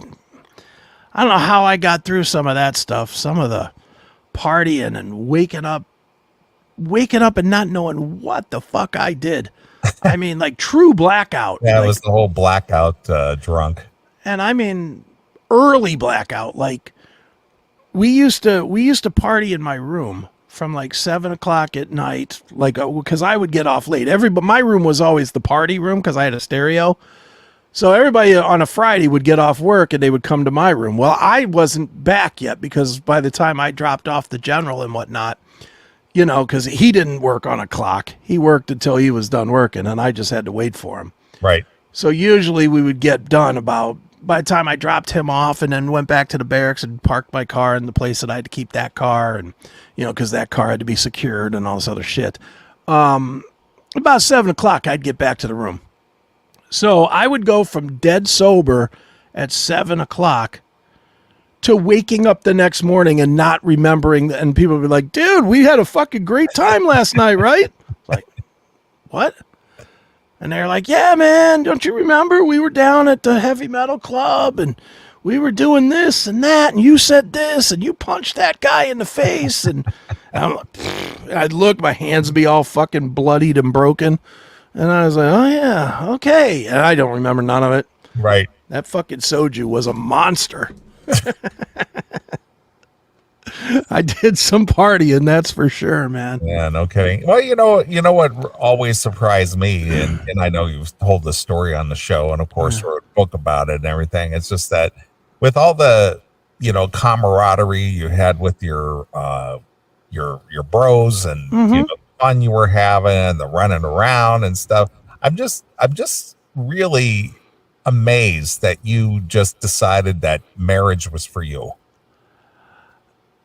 how I got through some of that stuff. Some of the partying and waking up and not knowing what the fuck I did. I mean, like true blackout. Yeah, it was the whole blackout drunk. And I mean, early blackout. Like we used to party in my room from like 7 o'clock at night, like because I would get off late. My room was always the party room because I had a stereo. So everybody on a Friday would get off work and they would come to my room. Well, I wasn't back yet because by the time I dropped off the general and whatnot, you know, because he didn't work on a clock. He worked until he was done working, and I just had to wait for him. Right. So usually we would get done about by the time I dropped him off and then went back to the barracks and parked my car in the place that I had to keep that car, and, you know, because that car had to be secured and all this other shit. About 7 o'clock, I'd get back to the room. So I would go from dead sober at 7 o'clock to waking up the next morning and not remembering. And people would be like, dude, we had a fucking great time last night, right? Like, what? And they're like, yeah, man, don't you remember? We were down at the heavy metal club and we were doing this and that. And you said this and you punched that guy in the face. And I'm like, I'd look, my hands would be all fucking bloodied and broken. And I was like, oh, yeah, okay. And I don't remember none of it. Right. That fucking soju was a monster. I did some partying, that's for sure, man. Yeah, no kidding. Well, you know what always surprised me, and I know you've told the story on the show, and of course wrote a book about it and everything. It's just that with all the, you know, camaraderie you had with your bros and you know, the fun you were having, the running around and stuff. I'm just really amazed that you just decided that marriage was for you.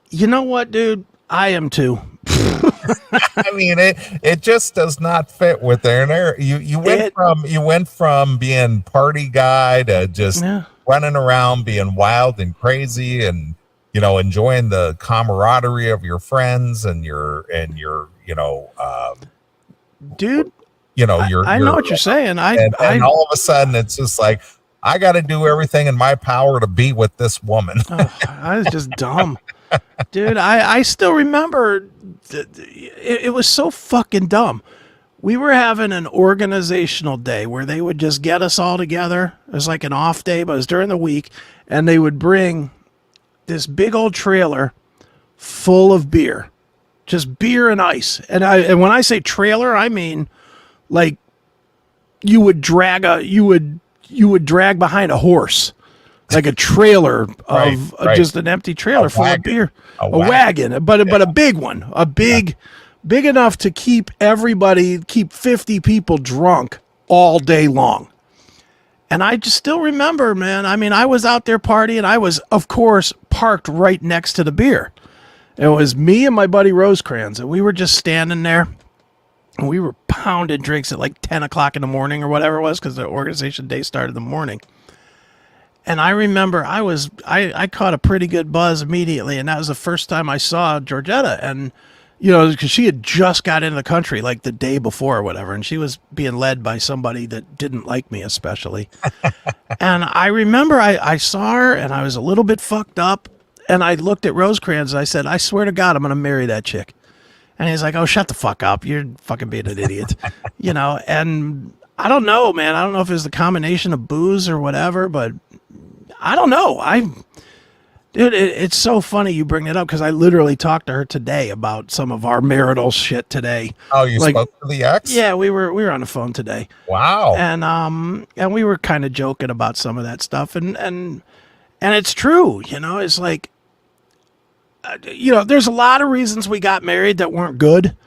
You know what, dude? I am too. I mean, it just does not fit with there. You went from being party guy to just running around, being wild and crazy, and, you know, enjoying the camaraderie of your friends and your you know, dude. You know, I know what you're saying. And all of a sudden, it's just like, I got to do everything in my power to be with this woman. I was just dumb. Dude, I still remember it was so fucking dumb. We were having an organizational day where they would just get us all together. It was like an off day, but it was during the week. And they would bring this big old trailer full of beer, just beer and ice. And when I say trailer, I mean like you would drag behind a horse. Like a trailer of just an empty trailer full of beer, a wagon, but a big one, big enough to keep 50 people drunk all day long. And I just still remember, man. I mean, I was out there partying. I was, of course, parked right next to the beer. It was me and my buddy Rosecrans, and we were just standing there. And we were pounding drinks at like 10 o'clock in the morning or whatever it was, because the organization day started in the morning. And I remember I caught a pretty good buzz immediately, and that was the first time I saw Georgetta. And, you know, because she had just got into the country like the day before or whatever, and she was being led by somebody that didn't like me especially. And I remember I saw her, and I was a little bit fucked up, and I looked at Rosecrans, and I said, I swear to God, I'm going to marry that chick. And he's like, oh, shut the fuck up. You're fucking being an idiot. You know, and I don't know, man. I don't know if it was the combination of booze or whatever, but I don't know. Dude, it's so funny you bring it up because I literally talked to her today about some of our marital shit today. Oh, you spoke to the ex? Yeah, we were on the phone today. Wow. And we were kind of joking about some of that stuff, and it's true. You know, it's like, you know, there's a lot of reasons we got married that weren't good.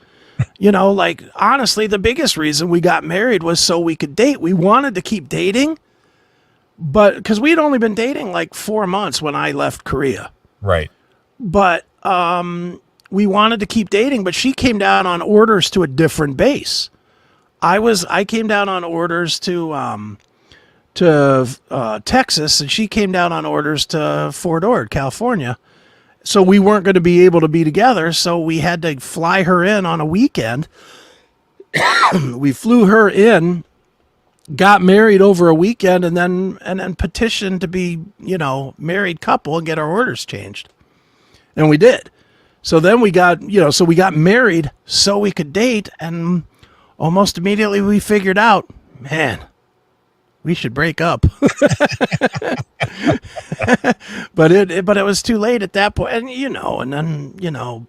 You know, like honestly, the biggest reason we got married was so we could date. We wanted to keep dating. But because we had only been dating like 4 months when I left Korea. Right. But we wanted to keep dating, but she came down on orders to a different base. I came down on orders to Texas, and she came down on orders to Fort Ord, California. So we weren't going to be able to be together, so we had to fly her in on a weekend. We flew her in, got married over a weekend, and then petitioned to be, you know, married couple and get our orders changed. And we did. So then we got married so we could date, and almost immediately we figured out, man, we should break up. But it was too late at that point. And, you know, and then, you know,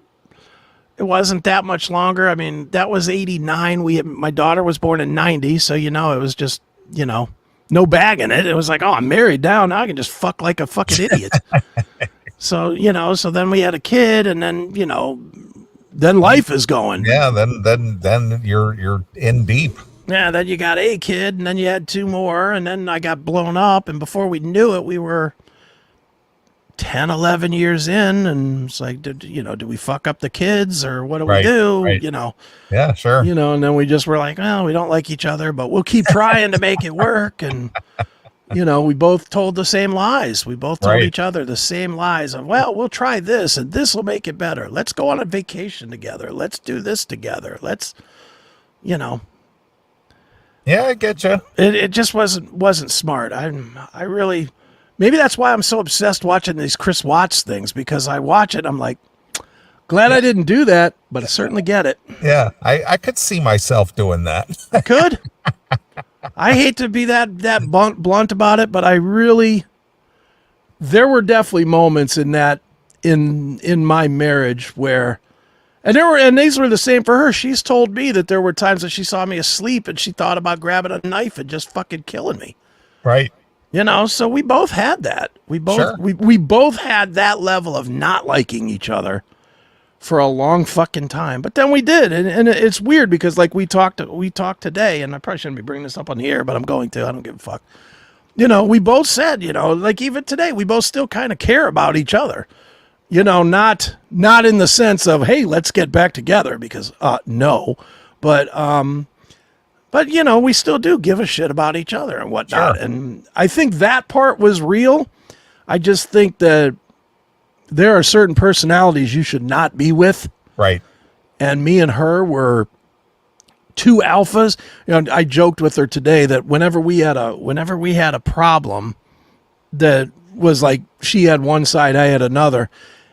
it wasn't that much longer. I mean, that was 89. My daughter was born in 90. So, you know, it was just, you know, no bagging it. It was like, oh, I'm married now. Now I can just fuck like a fucking idiot. So, so then we had a kid, and then, then life is going. Yeah, then you're in deep. Yeah, then you got a kid, and then you had 2 more, and then I got blown up, and before we knew it, we were 10, 11 years in, and it's like, do we fuck up the kids, or what do we do? Right. Yeah, sure. And then we just were like, well, we don't like each other, but we'll keep trying to make it work. And, we both told the same lies. We both told each other the same lies of, well, we'll try this, and this will make it better. Let's go on a vacation together. Let's do this together. Let's, Yeah, I get you. It just wasn't smart. I really, maybe that's why I'm so obsessed watching these Chris Watts things, because I watch it, I'm like, glad I didn't do that, but I certainly get it. Yeah, I could see myself doing that. I could. I hate to be that blunt about it, but there were definitely moments in that in my marriage where, and these were the same for her. She's told me that there were times that she saw me asleep and she thought about grabbing a knife and just fucking killing me. Right. So we both had that. We both had that level of not liking each other for a long fucking time. But then we did. And it's weird because like we talked today, and I probably shouldn't be bringing this up on the air, but I'm going to. I don't give a fuck. We both said, like even today, we both still kind of care about each other. Not in the sense of, hey, let's get back together, because no. But we still do give a shit about each other and whatnot. Sure. And I think that part was real. I just think that there are certain personalities you should not be with. Right. And me and her were 2 alphas. I joked with her today that whenever we had a problem that was like she had one side, I had another,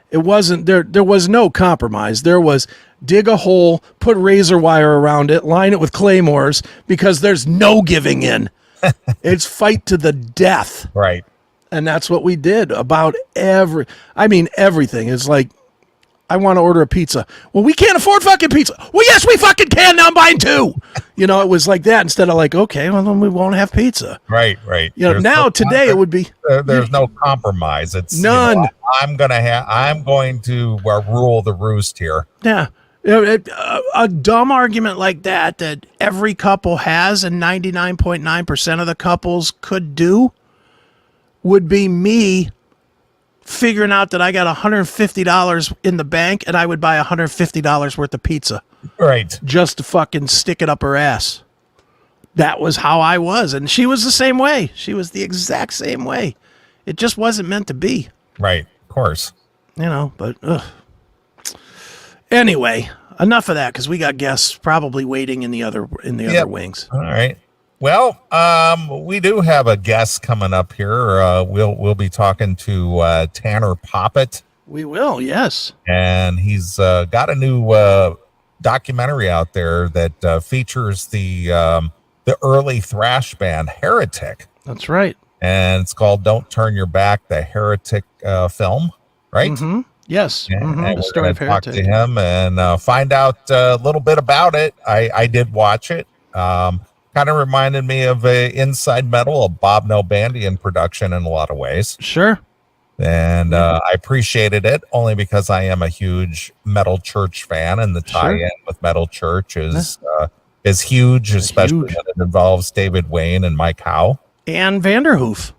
it wasn't there was no compromise. There was dig a hole, put razor wire around it, line it with claymores, because there's no giving in. It's fight to the death. Right. And that's what we did about everything. It's like, I want to order a pizza. Well, we can't afford fucking pizza. Well, yes, we fucking can. Now I'm buying 2. It was like that instead of like, okay, well, then we won't have pizza. Right. Today it would be. There's no compromise. It's none. I'm going to rule the roost here. Yeah. A dumb argument like that every couple has and 99.9% of the couples could do would be me figuring out that I got $150 in the bank and I would buy $150 worth of pizza. Right. Just to fucking stick it up her ass. That was how I was. And she was the same way. She was the exact same way. It just wasn't meant to be. Right. Of course. But anyway, enough of that, because we got guests probably waiting in the other wings. All right. Well, we do have a guest coming up here. We'll be talking to Tanner Poppitt. We will, yes. And he's got a new documentary out there that features the early thrash band Heretic. That's right. And it's called "Don't Turn Your Back," the Heretic film, right? Mm-hmm. Yes. And the story of talk Heretic. to him and find out a little bit about it. I did watch it. Kind of reminded me of Inside Metal, a Bob Nalbandian production in a lot of ways. Sure. And I appreciated it only because I am a huge Metal Church fan, and the tie-in with Metal Church is huge, especially when it involves David Wayne and Mike Howe. And Vanderhoof.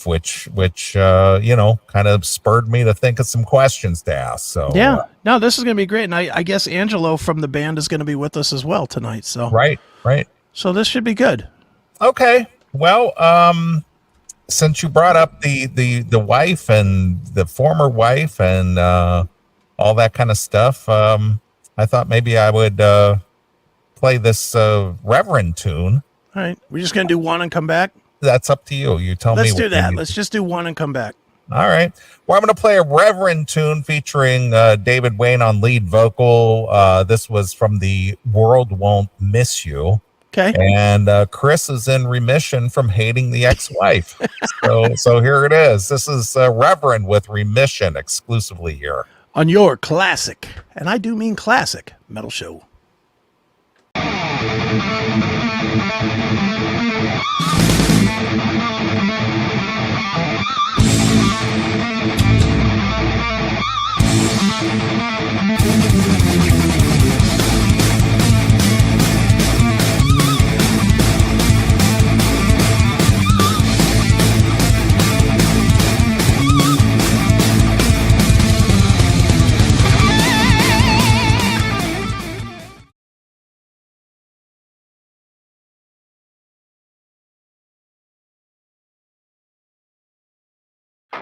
Which kind of spurred me to think of some questions to ask. So no, this is going to be great. And I guess Angelo from the band is going to be with us as well tonight. So right. So this should be good. Okay. Well, since you brought up the wife and the former wife and all that kind of stuff, I thought maybe I would play this Reverend tune. All right. We're just going to do one and come back? That's up to you. You tell me. Let's do that. Let's just do one and come back. All right. Well, I'm going to play a Reverend tune featuring David Wayne on lead vocal. This was from the World Won't Miss You. Okay. And Chris is in remission from hating the ex-wife. so here it is. This is Reverend with Remission exclusively here on your classic, and I do mean classic, metal show.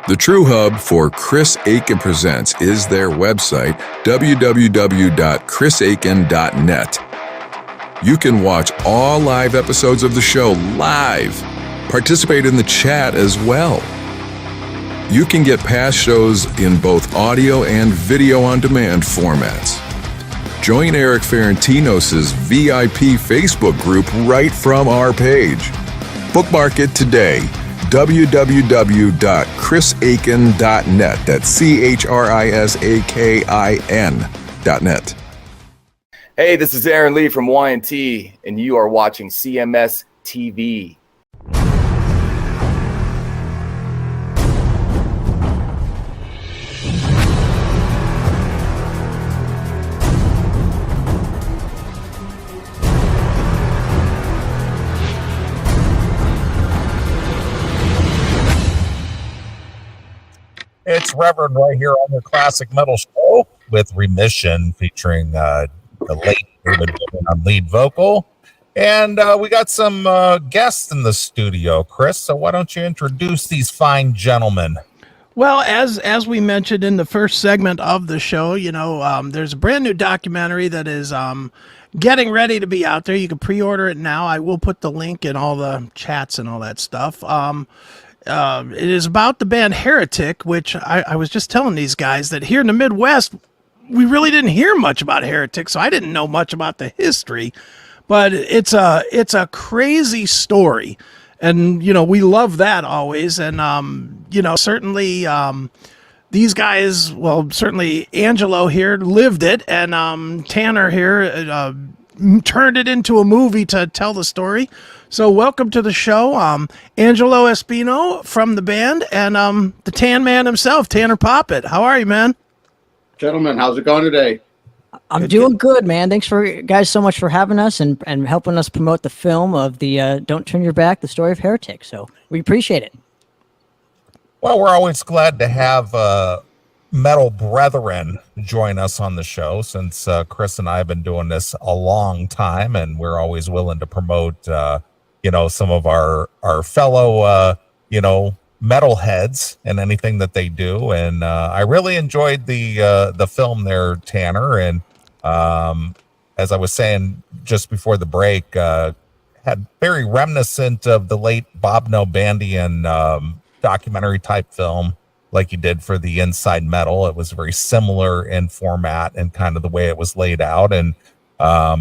The true hub for Chris Aiken Presents is their website, www.chrisaiken.net. You can watch all live episodes of the show live. Participate in the chat as well. You can get past shows in both audio and video on demand formats. Join Eric Ferentinos' VIP Facebook group right from our page. Bookmark it today. www.chrisaiken.net. That's CHRISAKIN.net. Hey, this is Aaron Lee from Y&T, and you are watching CMS TV. It's Reverend right here on the Classic Metal Show with Remission, featuring the late David Goodman on lead vocal. And we got some guests in the studio, Chris. So why don't you introduce these fine gentlemen? Well, as we mentioned in the first segment of the show, there's a brand new documentary that is getting ready to be out there. You can pre-order it now. I will put the link in all the chats and all that stuff. It is about the band Heretic, which I was just telling these guys that here in the Midwest, we really didn't hear much about Heretic, so I didn't know much about the history. But it's a crazy story, and we love that always. And certainly these guys, well, certainly Angelo here lived it, and Tanner here turned it into a movie to tell the story. So welcome to the show, Angelo Espino from the band, and the Tan Man himself, Tanner Poppitt. How are you, man? Gentlemen, how's it going today? I'm doing good, man. Thanks for guys so much for having us and helping us promote the film of the Don't Turn Your Back, the story of Heretic. So we appreciate it. Well, we're always glad to have metal brethren join us on the show, since Chris and I have been doing this a long time, and we're always willing to promote some of our fellow metalheads and anything that they do. And I really enjoyed the film there, Tanner, and as I was saying just before the break, had very reminiscent of the late Bob Nalbandian documentary type film, like he did for the Inside Metal. It was very similar in format and kind of the way it was laid out. And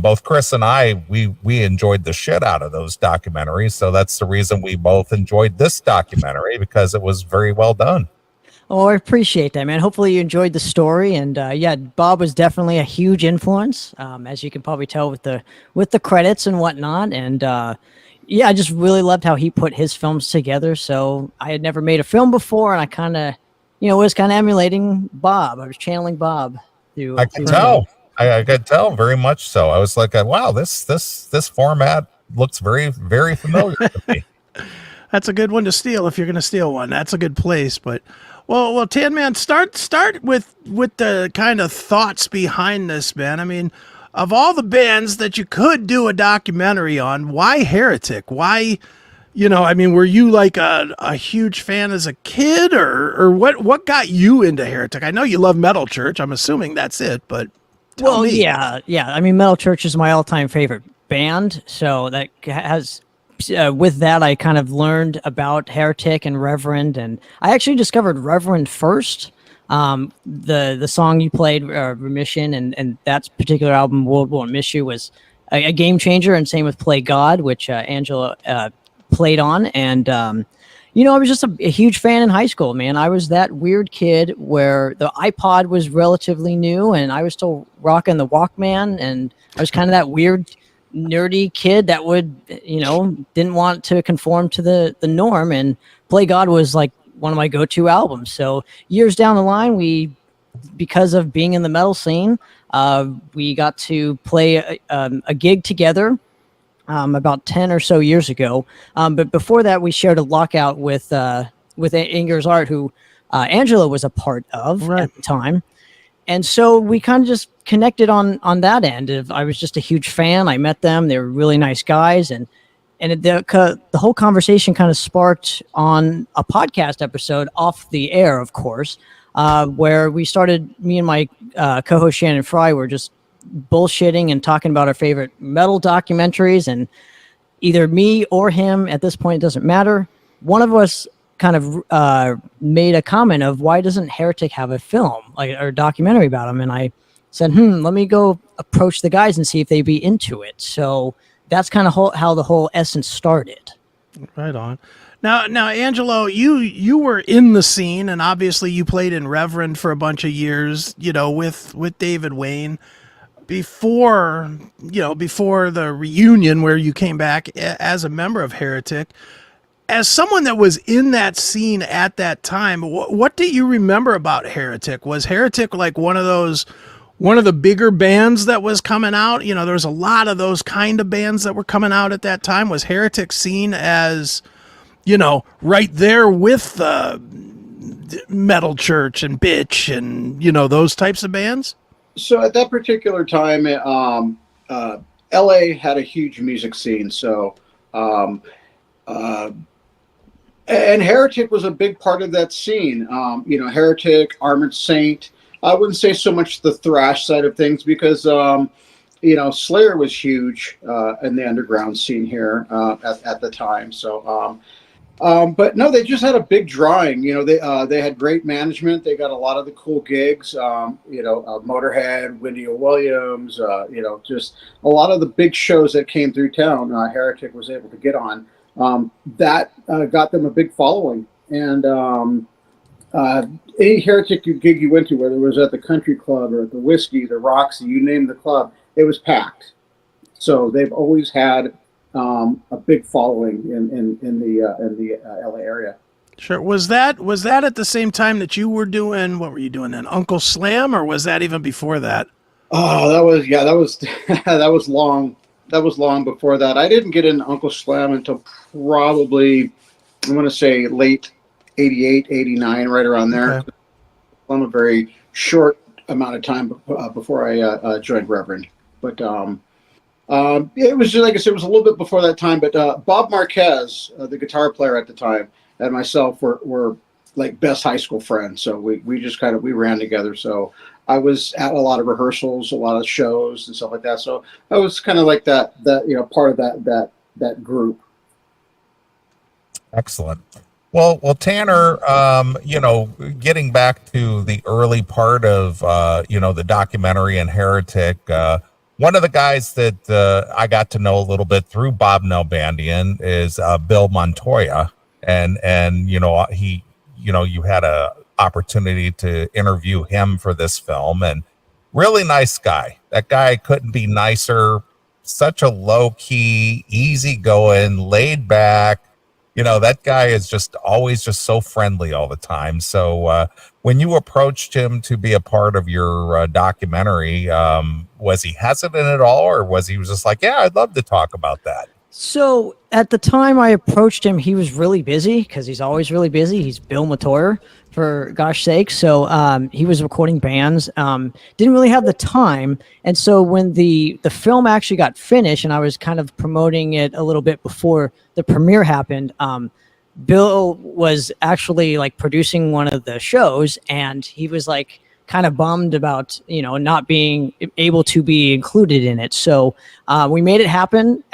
both Chris and I, we enjoyed the shit out of those documentaries. So that's the reason we both enjoyed this documentary, because it was very well done. Oh, I appreciate that, man. Hopefully you enjoyed the story. And Bob was definitely a huge influence, as you can probably tell with the credits and whatnot. And I just really loved how he put his films together. So I had never made a film before, and I kind of, was kind of emulating Bob. I was channeling Bob through. I could tell. I could tell very much so. I was like, wow, this format looks very, very familiar to me. That's a good one to steal if you're going to steal one. That's a good place. But well, Tan Man, start with the kind of thoughts behind this, man. I mean, of all the bands that you could do a documentary on, why Heretic? Why, were you like a huge fan as a kid, or what got you into Heretic? I know you love Metal Church. I'm assuming that's it, but tell me. Yeah. I mean, Metal Church is my all-time favorite band, so that has. With that, I kind of learned about Heretic and Reverend, and I actually discovered Reverend first. The song you played, Remission, and that particular album, World Won't Miss You, was a game changer, and same with Play God, which Angelo played on. And, I was just a huge fan in high school, man. I was that weird kid where the iPod was relatively new, and I was still rocking the Walkman, and I was kind of that weird nerdy kid that would, didn't want to conform to the norm, and Play God was like one of my go-to albums. So years down the line, because of being in the metal scene, we got to play a gig together about 10 or so years ago. But before that, we shared a lockout with Inger's Art, who Angelo was a part of at the time. And so we kind of just connected on that end. I was just a huge fan. I met them. They were really nice guys. And the whole conversation kind of sparked on a podcast episode off the air, of course, where we started, me and my co-host Shannon Fry were just bullshitting and talking about our favorite metal documentaries. And either me or him, at this point, it doesn't matter, one of us kind of made a comment of, why doesn't Heretic have a film or a documentary about him? And I said, let me go approach the guys and see if they'd be into it. So that's kind of how the whole essence started. Right on. Now, Angelo, you were in the scene, and obviously you played in Reverend for a bunch of years, with David Wayne. Before the reunion where you came back as a member of Heretic, as someone that was in that scene at that time, what do you remember about Heretic? Was Heretic like one of the bigger bands that was coming out? There was a lot of those kind of bands that were coming out at that time. Was Heretic seen as, right there with Metal Church and Bitch and, those types of bands? So at that particular time, LA had a huge music scene. So, and Heretic was a big part of that scene. Heretic, Armored Saint. I wouldn't say so much the thrash side of things because, Slayer was huge in the underground scene here at the time. So, but no, they just had a big drawing. They had great management. They got a lot of the cool gigs. Motorhead, Wendy O. Williams. Just a lot of the big shows that came through town. Heretic was able to get on. That got them a big following. And any Heretic gig you went to, whether it was at the Country Club or at the Whiskey, the Roxy, you name the club, it was packed. So they've always had a big following in the LA area. Sure. Was that at the same time that you were doing? What were you doing then? Uncle Slam, or was that even before that? Oh, that was that was long. That was long before that. I didn't get into Uncle Slam until probably, I'm going to say late 88, 89, right around there. Okay. On a very short amount of time before I joined Reverend. But it was just, like I said, it was a little bit before that time. But Bob Marquez, the guitar player at the time, and myself were like best high school friends. So we just we ran together. So I was at a lot of rehearsals, a lot of shows and stuff like that. So I was kind of like that part of that group. Excellent. Well, Tanner, getting back to the early part of, the documentary and Heretic, one of the guys that I got to know a little bit through Bob Nalbandian is Bill Montoya. And he, you had a opportunity to interview him for this film, and really nice guy. That guy couldn't be nicer. Such a low-key, easygoing, laid back. That guy is just always just so friendly all the time. So when you approached him to be a part of your documentary, was he hesitant at all, or was he just like, yeah, I'd love to talk about that? So at the time I approached him, he was really busy because he's always really busy. He's Bill Montoya, for gosh sake. So he was recording bands, didn't really have the time. And so when the film actually got finished and I was kind of promoting it a little bit before the premiere happened, Bill was actually like producing one of the shows, and he was like kind of bummed about, not being able to be included in it. So we made it happen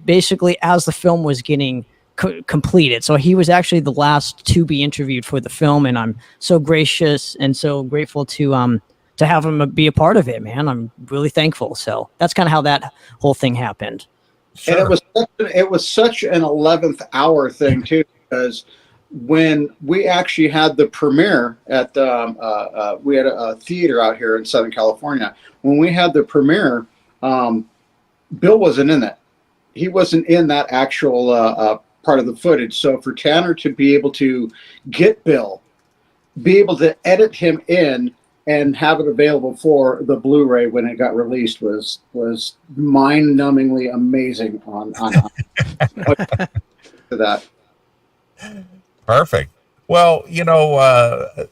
basically as the film was getting completed. So he was actually the last to be interviewed for the film, and I'm so gracious and so grateful to have him be a part of it, man. I'm really thankful. So that's kind of how that whole thing happened. Sure. And it was such an 11th hour thing too, because when we actually had the premiere at we had a theater out here in Southern California. When we had the premiere, Bill wasn't in that. He wasn't in that actual part of the footage. So for Tanner to be able to get Bill, be able to edit him in and have it available for the Blu-ray when it got released was mind-numbingly amazing on that. Perfect. Well, the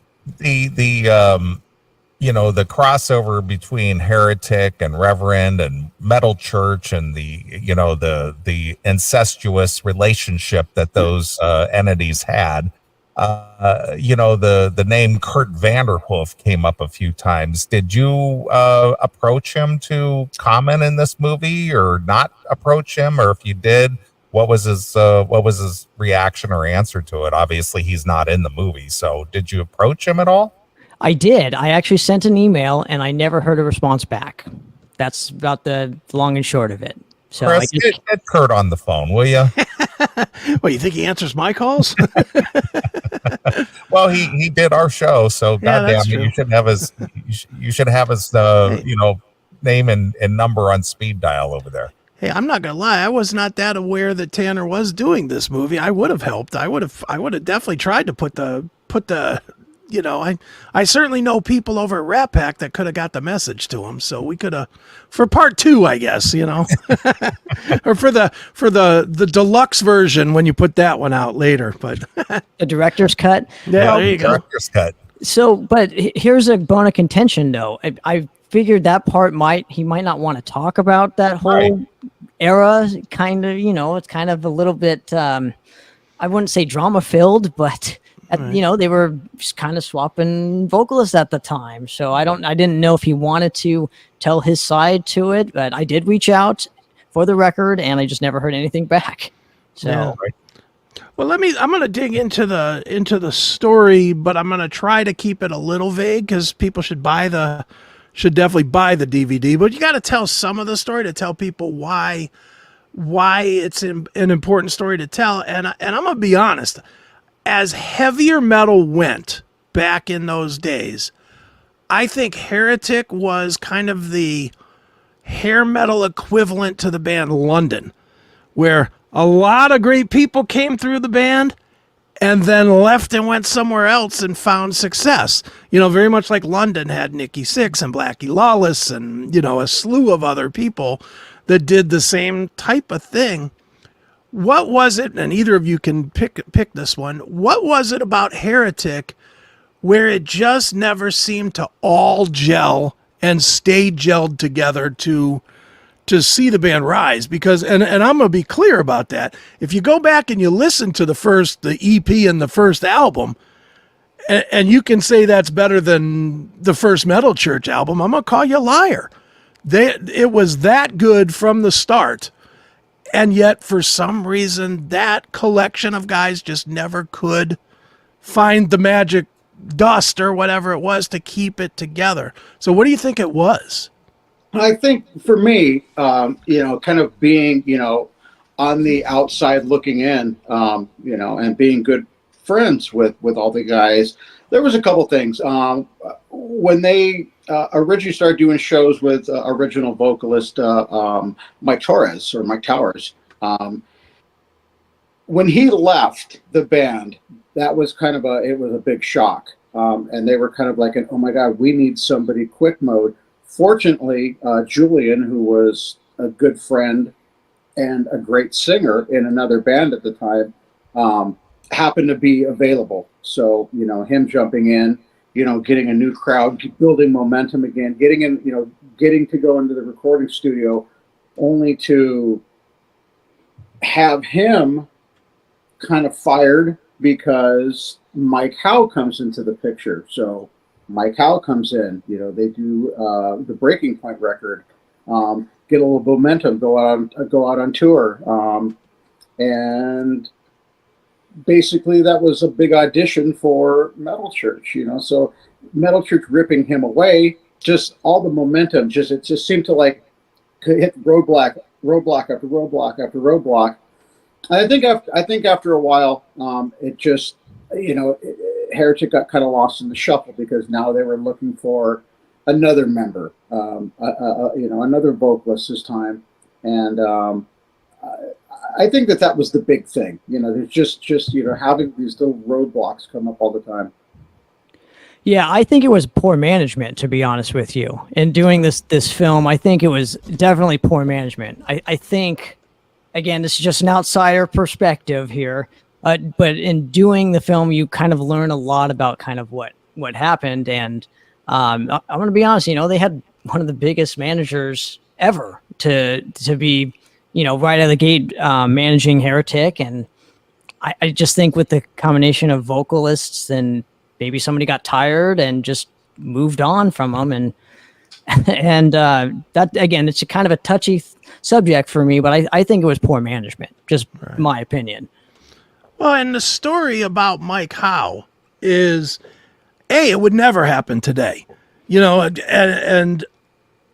crossover between Heretic and Reverend and Metal Church and the incestuous relationship that those entities had. The name Kurt Vanderhoof came up a few times. Did you approach him to comment in this movie, or not approach him? Or if you did, what was his reaction or answer to it? Obviously, he's not in the movie. So did you approach him at all? I did. I actually sent an email and I never heard a response back. That's about the long and short of it. So Chris, get Kurt on the phone, will you? Well, you think he answers my calls? Well, he did our show, so goddamn, you should have his name and number on speed dial over there. Hey, I'm not gonna lie. I was not that aware that Tanner was doing this movie. I would have helped. I would have definitely tried to put the. I certainly know people over at Rat Pack that could have got the message to him. So we could have, for part 2, I guess, or for the deluxe version when you put that one out later. But the director's cut. Yeah, there you go. Director's cut. So, but here's a bone of contention, though. I figured that part he might not want to talk about that whole era. Kind of, it's kind of a little bit. I wouldn't say drama filled, but. They were just kind of swapping vocalists at the time. So I didn't know if he wanted to tell his side to it, but I did reach out for the record and I just never heard anything back. So, Well, I'm going to dig into the story, but I'm going to try to keep it a little vague because people should definitely buy the DVD, but you got to tell some of the story to tell people why it's an important story to tell. And I'm going to be honest, as heavier metal went back in those days, I think Heretic was kind of the hair metal equivalent to the band London, where a lot of great people came through the band and then left and went somewhere else and found success. Very much like London had Nikki Sixx and Blackie Lawless and, a slew of other people that did the same type of thing. What was it, and either of you can pick this one, what was it about Heretic where it just never seemed to all gel and stay gelled together to see the band rise? Because, and I'm going to be clear about that, if you go back and you listen to the EP and the first album, and you can say that's better than the first Metal Church album, I'm going to call you a liar. It was that good from the start. And yet, for some reason, that collection of guys just never could find the magic dust or whatever it was to keep it together. So what do you think it was? I think for me, kind of being, on the outside looking in, and being good friends with all the guys, there was a couple things. When they originally started doing shows with original vocalist Mike Towers, when he left the band, that was kind of a big shock. And they were kind of like, oh my God, we need somebody quick mode. Fortunately, Julian, who was a good friend and a great singer in another band at the time, happened to be available. So, him jumping in, getting a new crowd, building momentum again, getting to go into the recording studio, only to have him kind of fired because Mike Howe comes into the picture. So Mike Howe comes in, they do the Breaking Point record, get a little momentum, go out on tour. And basically that was a big audition for Metal Church, so Metal Church ripping him away, just all the momentum, it just seemed to like hit roadblock after roadblock after roadblock. I think after a while, it just, Heretic got kind of lost in the shuffle because now they were looking for another member, another vocalist this time. And I think that was the big thing. There's just having these little roadblocks come up all the time. Yeah, I think it was poor management, to be honest with you. In doing this film, I think it was definitely poor management. I think, again, this is just an outsider perspective here, but in doing the film, you kind of learn a lot about kind of what happened. And I'm going to be honest, they had one of the biggest managers ever to be, right out of the gate managing Heretic. And I just think with the combination of vocalists, and maybe somebody got tired and just moved on from them. And that, again, it's a kind of a touchy subject for me, but I think it was poor management, just my opinion. Well, and the story about Mike Howe is, it would never happen today, and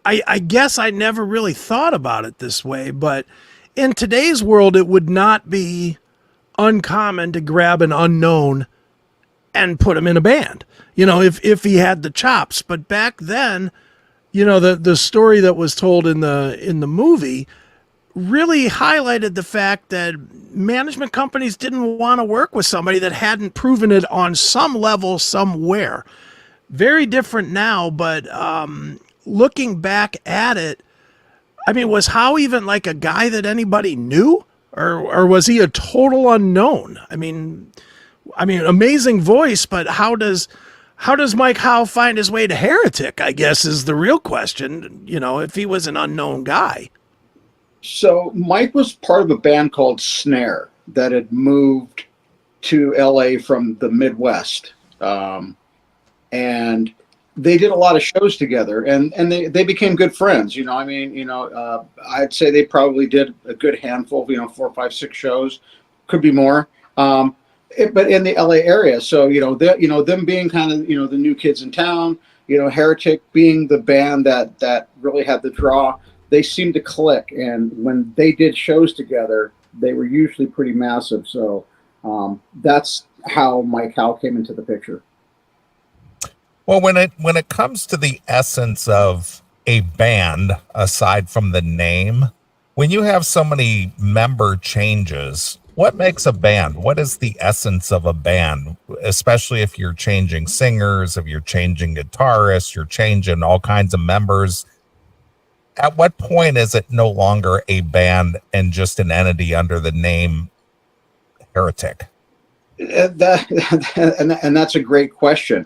I guess I never really thought about it this way, but in today's world, it would not be uncommon to grab an unknown and put him in a band, if he had the chops. But back then, the story that was told in the movie really highlighted the fact that management companies didn't want to work with somebody that hadn't proven it on some level somewhere. Very different now, but looking back at it, I mean, was Howe even like a guy that anybody knew, or was he a total unknown? I mean, amazing voice, but how does Mike Howe find his way to Heretic, I guess, is the real question, if he was an unknown guy. So Mike was part of a band called Snare that had moved to LA from the Midwest. And they did a lot of shows together, and they became good friends. I'd say they probably did a good handful of, 4, 5, 6 shows, could be more. But in the LA area. So, them being kind of, the new kids in town, Heretic being the band that really had the draw, they seemed to click. And when they did shows together, they were usually pretty massive. So that's how Mike Howe came into the picture. Well, when it comes to the essence of a band, aside from the name, when you have so many member changes, what makes a band? What is the essence of a band? Especially if you're changing singers, if you're changing guitarists, you're changing all kinds of members. At what point is it no longer a band and just an entity under the name Heretic? And that's a great question.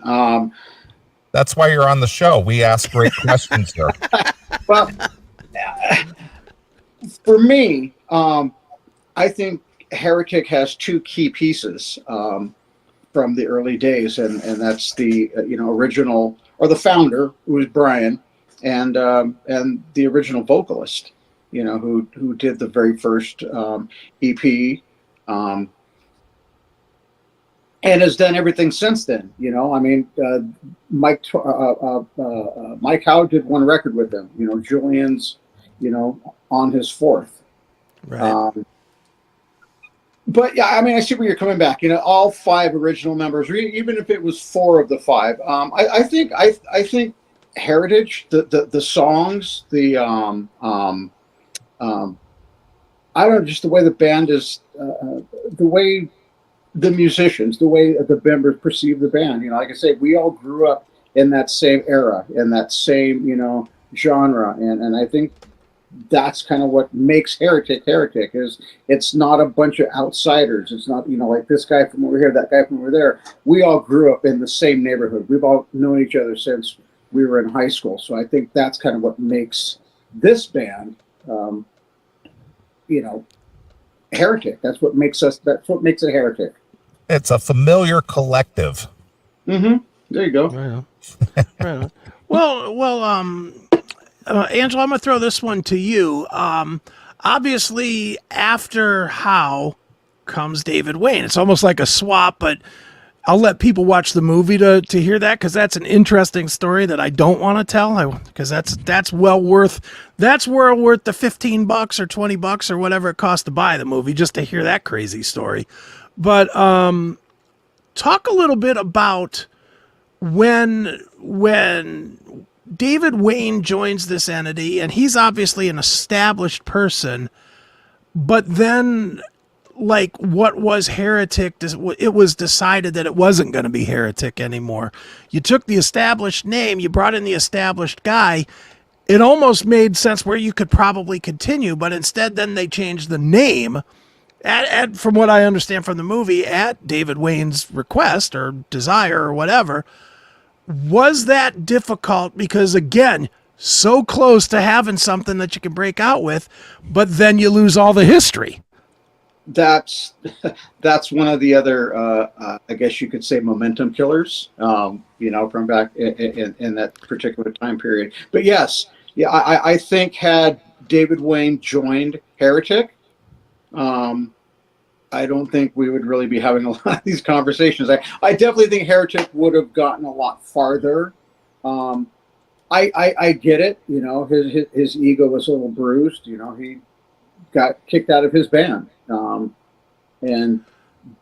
That's why you're on the show. We ask great questions here. Well, for me, I think Heretic has 2 key pieces from the early days, and that's the original, or the founder, who was Brian, and the original vocalist, who did the very first EP, and has done everything since then. Mike Howe did 1 record with them. Julian's, on his 4th. Right. But yeah, I see where you're coming back. All 5 original members, even if it was 4 of the 5. I think Heritage, the songs, I don't know, just the way the band is, the way the musicians, the way the members perceive the band. Like I say, we all grew up in that same era, in that same, genre. And I think that's kind of what makes Heretic is it's not a bunch of outsiders. It's not, like this guy from over here, that guy from over there. We all grew up in the same neighborhood. We've all known each other since we were in high school. So I think that's kind of what makes this band, Heretic. That's what makes it Heretic. It's a familiar collective. Mm-hmm. There you go. Right on. Right on. Well, Angelo, I'm going to throw this one to you. Obviously, after Howe comes David Wayne. It's almost like a swap, but I'll let people watch the movie to hear that, because that's an interesting story that I don't want to tell, because that's well worth the $15 or $20 or whatever it costs to buy the movie just to hear that crazy story. But talk a little bit about when David Wayne joins this entity, and he's obviously an established person, but then, like, what was Heretic, it was decided that it wasn't going to be Heretic anymore. You took the established name, you brought in the established guy. It almost made sense where you could probably continue, but instead then they changed the name, from what I understand from the movie, at David Wayne's request or desire or whatever. Was that difficult? Because, again, so close to having something that you can break out with, but then you lose all the history. That's one of the other, I guess you could say, momentum killers, from back in that particular time period. But yes, yeah, I think had David Wayne joined Heretic, I don't think we would really be having a lot of these conversations. I definitely think Heretic would have gotten a lot farther. I get it. His ego was a little bruised. He got kicked out of his band, and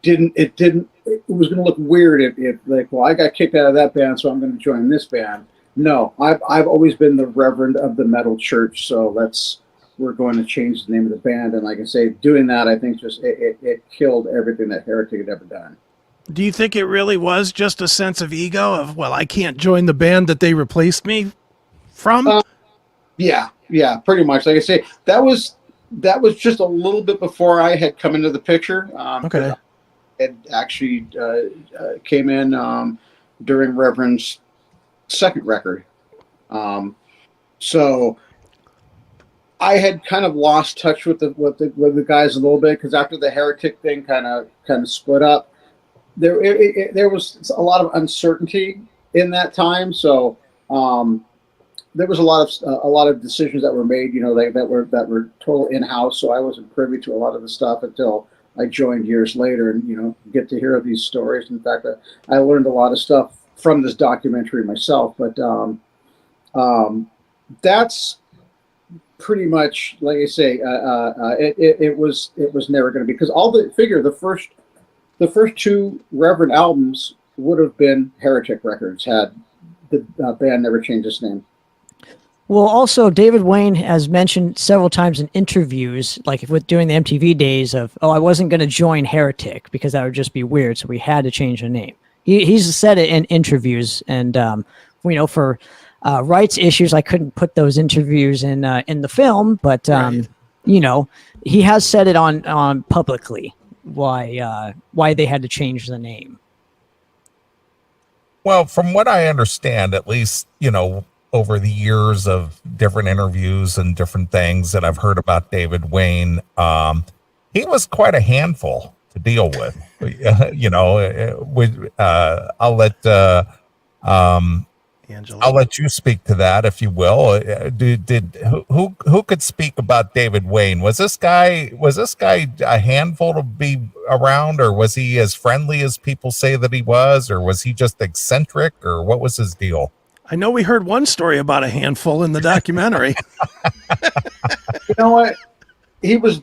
it was going to look weird if like, well, I got kicked out of that band, so I'm going to join this band. No, I've always been the reverend of the metal church, so we're going to change the name of the band. And like I say, doing that, I think just it killed everything that Heretic had ever done. Do you think it really was just a sense of ego of, well, I can't join the band that they replaced me from? Yeah, pretty much. Like I say, that was just a little bit before I had come into the picture. Okay. It actually came in during Reverend's second record. So I had kind of lost touch with the guys a little bit, because after the Heretic thing kind of split up, there was a lot of uncertainty in that time. So there was a lot of decisions that were made, that were total in-house. So I wasn't privy to a lot of the stuff until I joined years later, and get to hear these stories. In fact, I learned a lot of stuff from this documentary myself. But that's pretty much, like I say, it was never going to be, because the first two Reverend albums would have been Heretic records had the band never changed its name. Well, also, David Wayne has mentioned several times in interviews, like during the MTV days, of, I wasn't going to join Heretic because that would just be weird, so we had to change the name. He's said it in interviews, and for rights issues, I couldn't put those interviews in the film, but Right. He has said it on publicly why they had to change the name. Well, from what I understand, at least, over the years of different interviews and different things that I've heard about David Wayne, he was quite a handful to deal with. I'll let you speak to that, if you will. Who could speak about David Wayne? Was this guy a handful to be around, or was he as friendly as people say that he was, or was he just eccentric, or what was his deal? I know we heard one story about a handful in the documentary. You know what? He was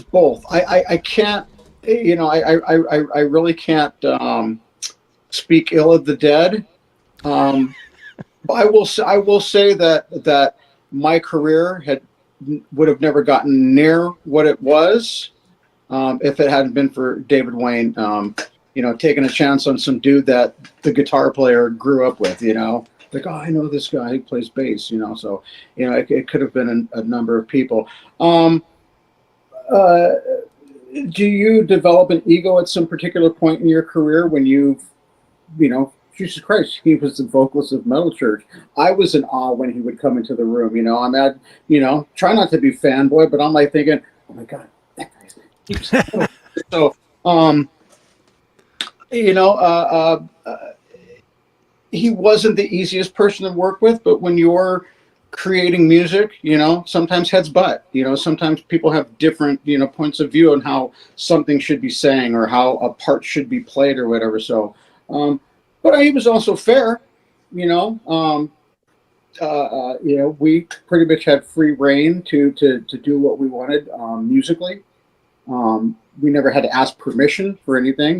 both. I can't. I really can't speak ill of the dead. I will say that my career would have never gotten near what it was if it hadn't been for David Wayne. Taking a chance on some dude that the guitar player grew up with. Like, I know this guy who plays bass. So it could have been a number of people. Do you develop an ego at some particular point in your career when Jesus Christ, he was the vocalist of Metal Church. I was in awe when he would come into the room. I'm at, try not to be fanboy, but I'm like thinking, oh my God, that guy's so, he wasn't the easiest person to work with, but when you're creating music, sometimes heads butt. Sometimes people have different, points of view on how something should be sang or how a part should be played or whatever. So, but he was also fair, we pretty much had free reign to do what we wanted musically. We never had to ask permission for anything,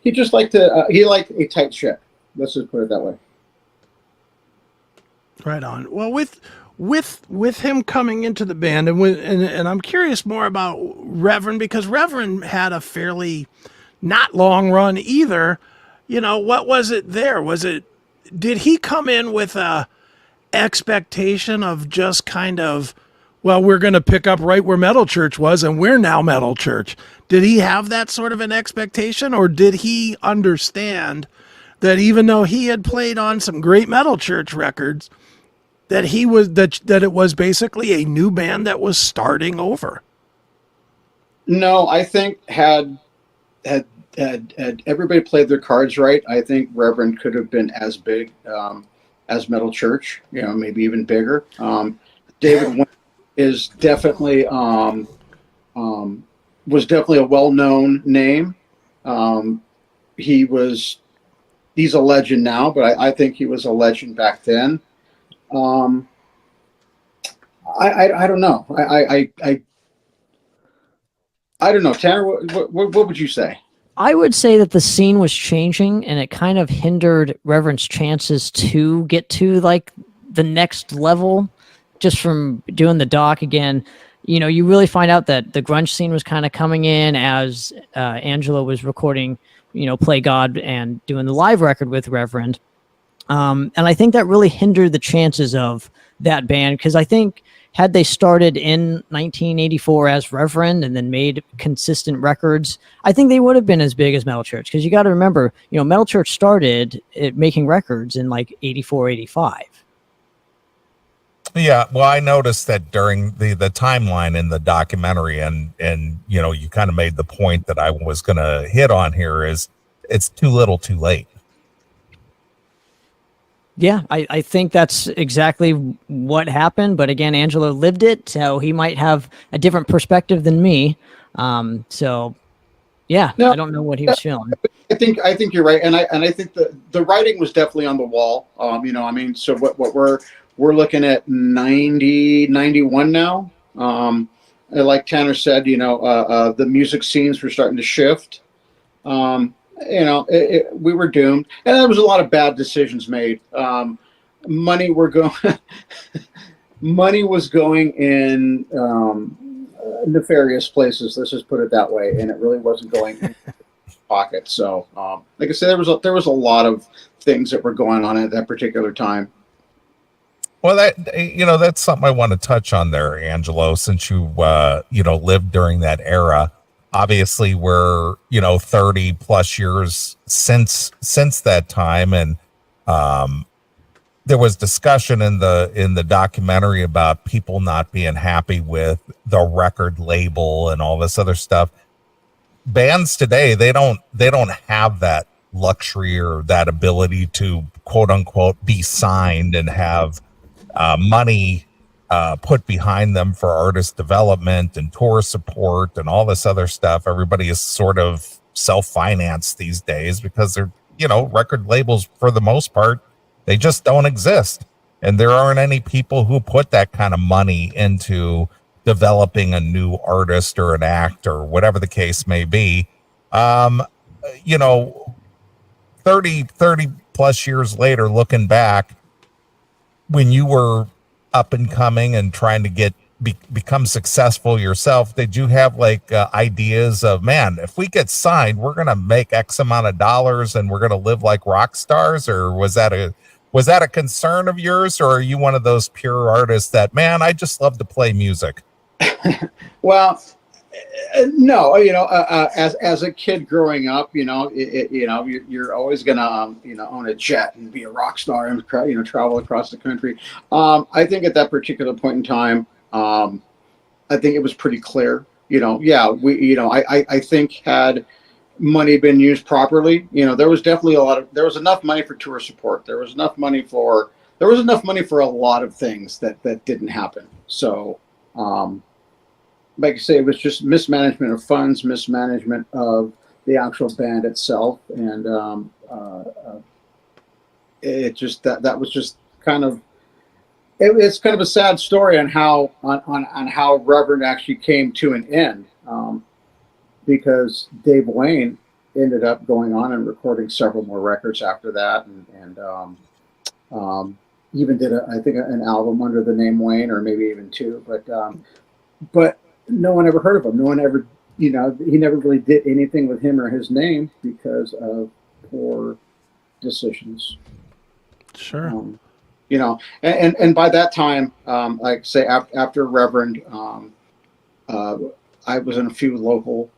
he just liked he liked a tight ship. Let's just put it that way. Right on. Well, with him coming into the band, and I'm curious more about Reverend, because Reverend had a fairly not long run either. You know, what was it there? Did he come in with a expectation of just kind of, well, we're going to pick up right where Metal Church was, and we're now Metal Church? Did he have that sort of an expectation, or did he understand that even though he had played on some great Metal Church records, that it was basically a new band that was starting over? No, I think had everybody played their cards right, I think Reverend could have been as big as Metal Church, you know, maybe even bigger. David Wayne is definitely was definitely a well-known name. He's a legend now, but I think he was a legend back then. I don't know. I don't know. Tanner, what would you say? I would say that the scene was changing, and it kind of hindered Reverend's chances to get to like the next level just from doing the doc again. You know, you really find out that the grunge scene was kind of coming in as Angelo was recording, you know, Play God and doing the live record with Reverend. And I think that really hindered the chances of that band, because I think had they started in 1984 as Reverend and then made consistent records, I think they would have been as big as Metal Church. Because you got to remember, you know, Metal Church started making records in like 84, 85. Yeah, well, I noticed that during the timeline in the documentary, and you know, you kind of made the point that I was going to hit on here, is it's too little too late. Yeah, I think that's exactly what happened. But again, Angelo lived it, so he might have a different perspective than me. So, yeah, no, I don't know what he was feeling. I think you're right, and I think the writing was definitely on the wall. You know, I mean, so what we're looking at 90, 91 now. Like Tanner said, you know, the music scenes were starting to shift. You know, we were doomed, and there was a lot of bad decisions made. Money was going in nefarious places. Let's just put it that way, and it really wasn't going in pocket. So, like I said, there was a lot of things that were going on at that particular time. Well, that's something I want to touch on there, Angelo, since you lived during that era. Obviously, we're 30 plus years since that time, and there was discussion in the documentary about people not being happy with the record label and all this other stuff. Bands today, they don't have that luxury or that ability to quote unquote be signed and have money put behind them for artist development and tour support and all this other stuff. Everybody is sort of self-financed these days because they're, record labels for the most part, they just don't exist. And there aren't any people who put that kind of money into developing a new artist or an act or whatever the case may be. 30 plus years later, looking back, when you were up and coming and trying to become successful yourself, did you have ideas of, man, if we get signed, we're going to make X amount of dollars and we're going to live like rock stars? Or was that a concern of yours? Or are you one of those pure artists that, man, I just love to play music? Well, no, as a kid growing up, you're always gonna, own a jet and be a rock star and travel across the country. I think at that particular point in time, I think it was pretty clear. I think had money been used properly, there was definitely there was enough money for tour support. There was enough money for a lot of things that didn't happen. So. Like I say, it was just mismanagement of funds, mismanagement of the actual band itself, and it just that was just kind of it's kind of a sad story on how Reverend actually came to an end, because Dave Wayne ended up going on and recording several more records after that, and even did I think an album under the name Wayne, or maybe even two, but no one ever heard of him. No one ever, he never really did anything with him or his name because of poor decisions. Sure. And by that time, like say after Reverend, I was in a few local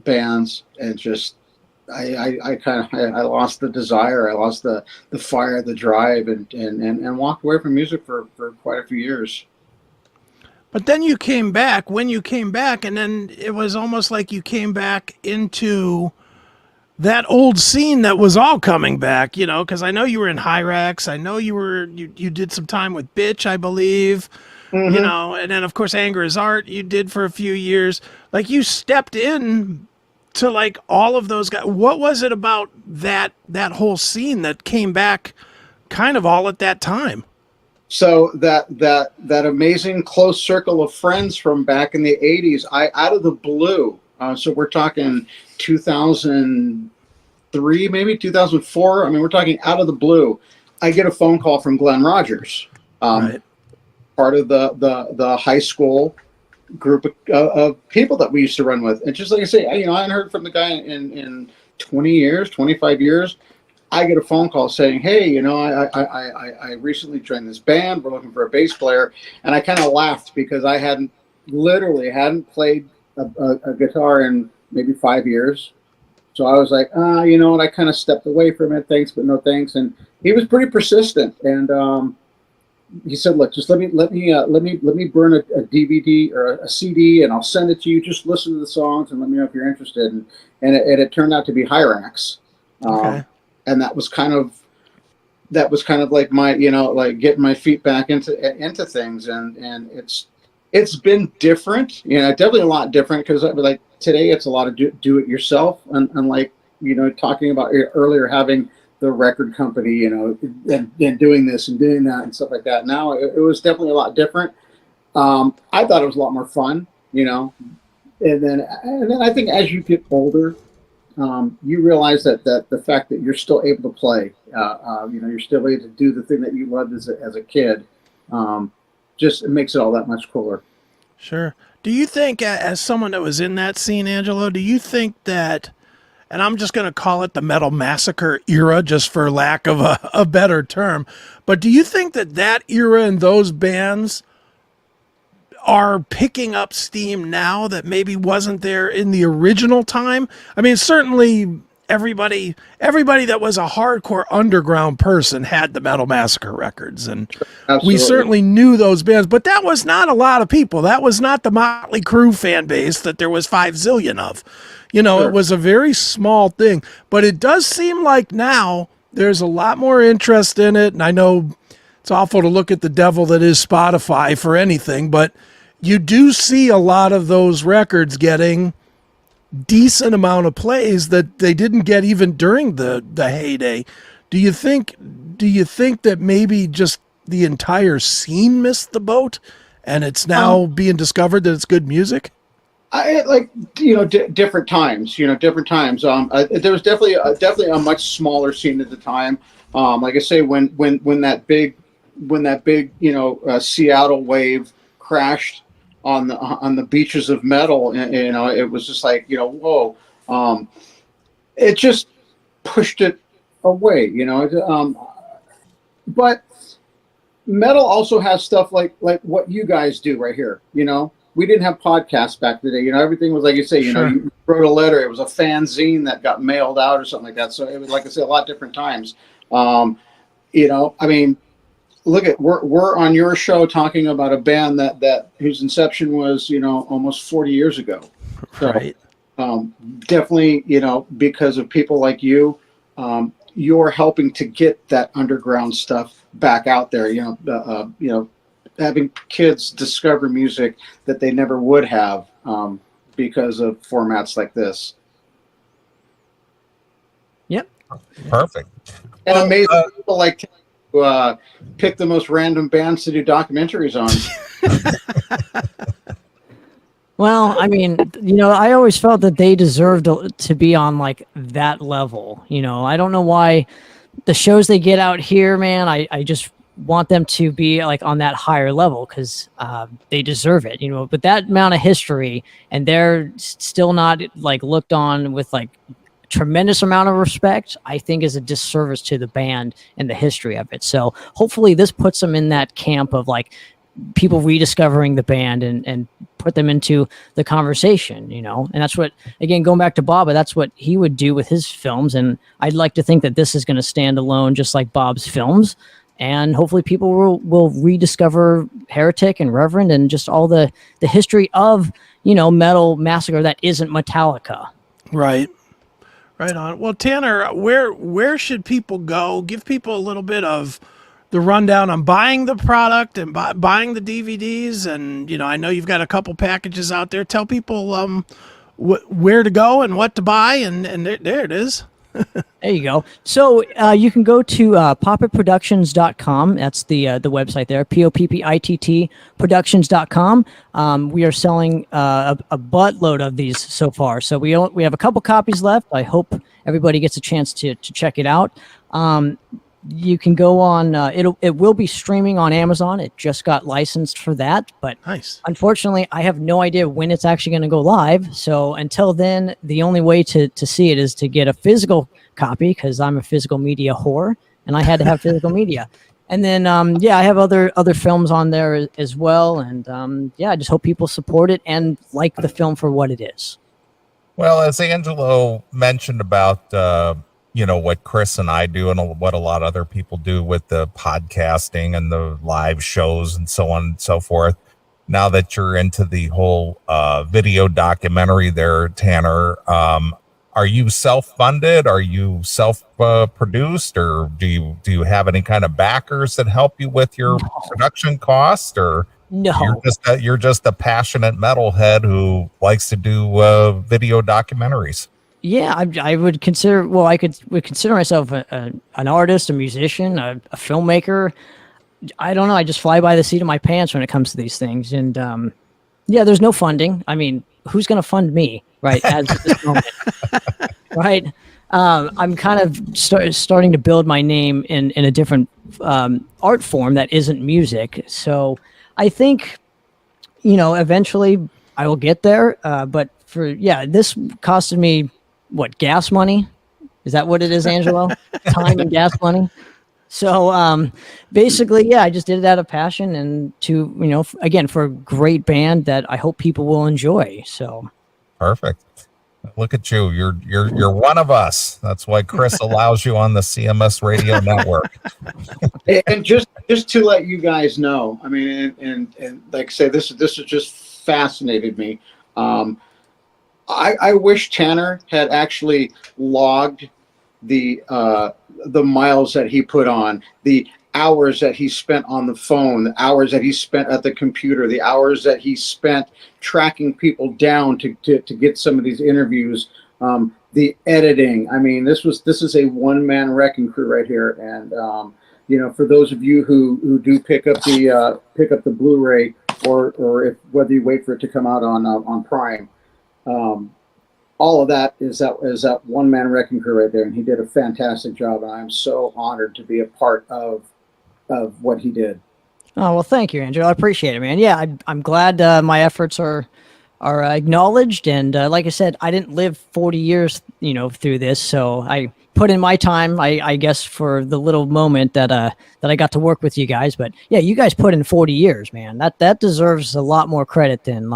bands, and just I lost the desire, I lost the fire, the drive, and walked away from music for quite a few years. But then you came back. When you came back, and then it was almost like you came back into that old scene that was all coming back, because I know you were in Hyrax. I know you did some time with Bitch, I believe, Mm-hmm. And then of course Anger is Art you did for a few years. Like, you stepped in to like all of those guys. What was it about that whole scene that came back kind of all at that time? So that amazing close circle of friends from back in the 80s, out of the blue, so we're talking 2003, maybe 2004. I mean, we're talking out of the blue. I get a phone call from Glenn Rogers, Right. part of the high school group of people that we used to run with. And just like I say, I hadn't heard from the guy in 20 years, 25 years. I get a phone call saying, hey, I recently joined this band. We're looking for a bass player. And I kind of laughed because I hadn't played a guitar in maybe 5 years. So I was like, you know what? I kind of stepped away from it. Thanks, but no thanks. And he was pretty persistent. And he said, look, just let me burn a DVD or a CD, and I'll send it to you. Just listen to the songs and let me know if you're interested. And it turned out to be Hyrax. Okay. And that was kind of like my, like getting my feet back into things. And it's been different, definitely a lot different, because like today it's a lot of do it yourself. And like, talking about earlier, having the record company, and doing this and doing that and stuff like that. Now it was definitely a lot different. I thought it was a lot more fun, and then I think as you get older, you realize that the fact that you're still able to play, you're still able to do the thing that you loved as a kid, just it makes it all that much cooler. Sure. Do you think, as someone that was in that scene, Angelo, do you think that, and I'm just going to call it the Metal Massacre era, just for lack of a better term, but do you think that era and those bands are picking up steam now that maybe wasn't there in the original time? I mean, certainly everybody that was a hardcore underground person had the Metal Massacre records, and Absolutely. we certainly knew those bands, but that was not a lot of people. That was not the Motley Crue fan base that there was 5 zillion of. Sure. It was a very small thing, but it does seem like now there's a lot more interest in it. And I know it's awful to look at the devil that is Spotify for anything, but you do see a lot of those records getting decent amount of plays that they didn't get even during the heyday. Do you think that maybe just the entire scene missed the boat and it's now being discovered that it's good music? Different times. There was definitely a much smaller scene at the time. Like I say, when that big Seattle wave crashed on the beaches of metal, it was just like, whoa. It just pushed it away, but metal also has stuff like what you guys do right here. We didn't have podcasts back in the day. Everything was like you say. Sure. You wrote a letter. It was a fanzine that got mailed out or something like that. So it was, like I say, a lot of different times. I mean, look at we're on your show talking about a band that whose inception was almost 40 years ago. So, Right. Definitely, because of people like you, you're helping to get that underground stuff back out there. Having kids discover music that they never would have because of formats like this. Yep. Perfect. And amazing people like to pick the most random bands to do documentaries on. Well, I mean, I always felt that they deserved to be on like that level. I don't know why the shows they get out here, man. I just want them to be like on that higher level because they deserve it, but that amount of history and they're still not like looked on with like tremendous amount of respect, I think is a disservice to the band and the history of it. So hopefully this puts them in that camp of like people rediscovering the band and put them into the conversation, and that's what, again, going back to Bob, that's what he would do with his films. And I'd like to think that this is going to stand alone just like Bob's films. And hopefully people will rediscover Heretic and Reverend and just all the history of, metal massacre that isn't Metallica. Right. Right on. Well, Tanner, where should people go? Give people a little bit of the rundown on buying the product and buying the DVDs. And, I know you've got a couple packages out there. Tell people where to go and what to buy. And there it is. There you go. So you can go to poppittproductions.com. That's the website there, POPPITT productions.com. We are selling a buttload of these so far. So we have a couple copies left. I hope everybody gets a chance to check it out. You can go on, it will be streaming on Amazon. It just got licensed for that, but nice. Unfortunately, I have no idea when it's actually going to go live. So until then, the only way to see it is to get a physical copy because I'm a physical media whore and I had to have physical media. And then, I have other films on there as well. And I just hope people support it and like the film for what it is. Well, as Angelo mentioned about, what Chris and I do and what a lot of other people do with the podcasting and the live shows and so on and so forth. Now that you're into the whole video documentary there, Tanner, are you self-funded? Are you self-produced? Or do you have any kind of backers that help you with your production cost? Or no, you're just a passionate metalhead who likes to do video documentaries? Yeah, I would consider. Well, I would consider myself an artist, a musician, a filmmaker. I don't know. I just fly by the seat of my pants when it comes to these things. And there's no funding. I mean, who's going to fund me, right? At this moment, right? I'm kind of starting to build my name in a different art form that isn't music. So I think, eventually I will get there. But this costed me. What, gas money? Is that what it is, Angelo? Time and gas money. So basically, I just did it out of passion and to, again, for a great band that I hope people will enjoy. So perfect. Look at you. You're one of us. That's why Chris allows you on the CMS radio network. And just to let you guys know, I mean, and like I say, this has just fascinated me. I wish Tanner had actually logged the miles that he put on, the hours that he spent on the phone, the hours that he spent at the computer, the hours that he spent tracking people down to get some of these interviews, the editing. I mean, this is a one-man wrecking crew right here. And for those of you who do pick up the Blu-ray or whether you wait for it to come out on Prime. All of that is that one-man wrecking crew right there, and he did a fantastic job, and I'm so honored to be a part of what he did. Oh, well, thank you, Angelo. I appreciate it, man. Yeah, I'm glad my efforts are acknowledged, and like I said, I didn't live 40 years, through this, so I put in my time, I guess, for the little moment that I got to work with you guys. But yeah, you guys put in 40 years, man. That deserves a lot more credit than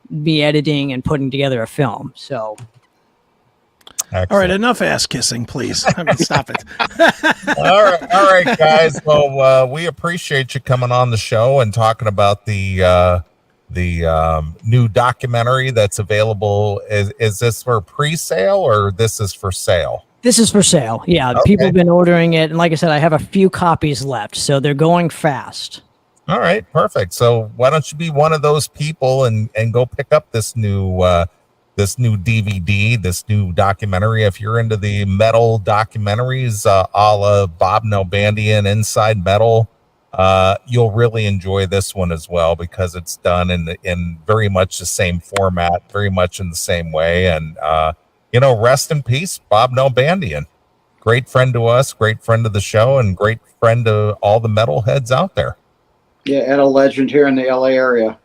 me editing and putting together a film. So excellent. All right, enough ass kissing, please. I mean, stop it. all right, guys. Well, we appreciate you coming on the show and talking about the new documentary that's available. Is this for pre-sale or this is for sale? This is for sale. Yeah, okay. People have been ordering it, and like I said, I have a few copies left, so they're going fast. All right, perfect. So why don't you be one of those people and go pick up this new DVD, this new documentary. If you're into the metal documentaries, a la Bob Nalbandian, Inside Metal, you'll really enjoy this one as well because it's done in very much the same format, very much in the same way. And rest in peace, Bob Nalbandian. great friend to us, great friend of the show, and great friend to all the metalheads out there. Yeah, and a legend here in the LA area.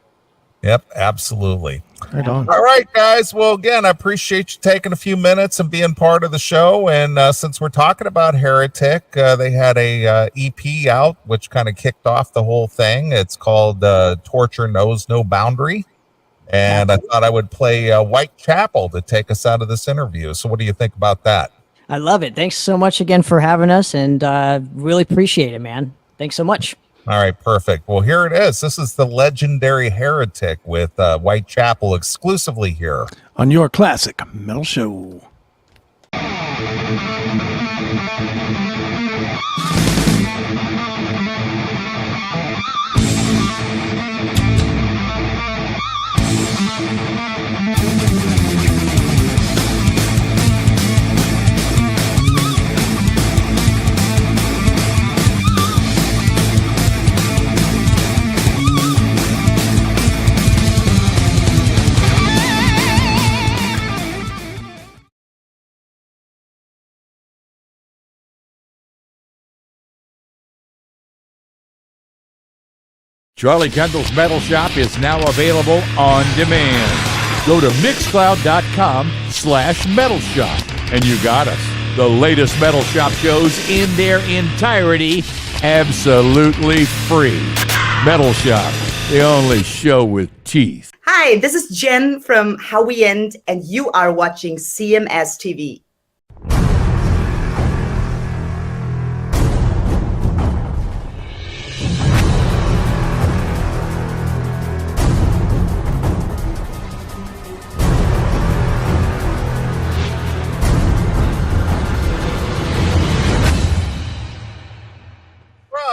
Yep, absolutely. Right on. All right, guys. Well, again, I appreciate you taking a few minutes and being part of the show. And since we're talking about Heretic, they had a EP out, which kind of kicked off the whole thing. It's called Torture Knows No Boundary. And I thought I would play Whitechapel to take us out of this interview. So what do you think about that? I love it. Thanks so much again for having us, and really appreciate it, man. Thanks so much. All right, perfect. Well, here it is. This is the legendary Heretic with Whitechapel exclusively here on your classic metal show. Charlie Kendall's Metal Shop is now available on demand. Go to mixcloud.com/metal shop and you got us. The latest Metal Shop shows in their entirety, absolutely free. Metal Shop, the only show with teeth. Hi, this is Jen from How We End, and you are watching CMS TV.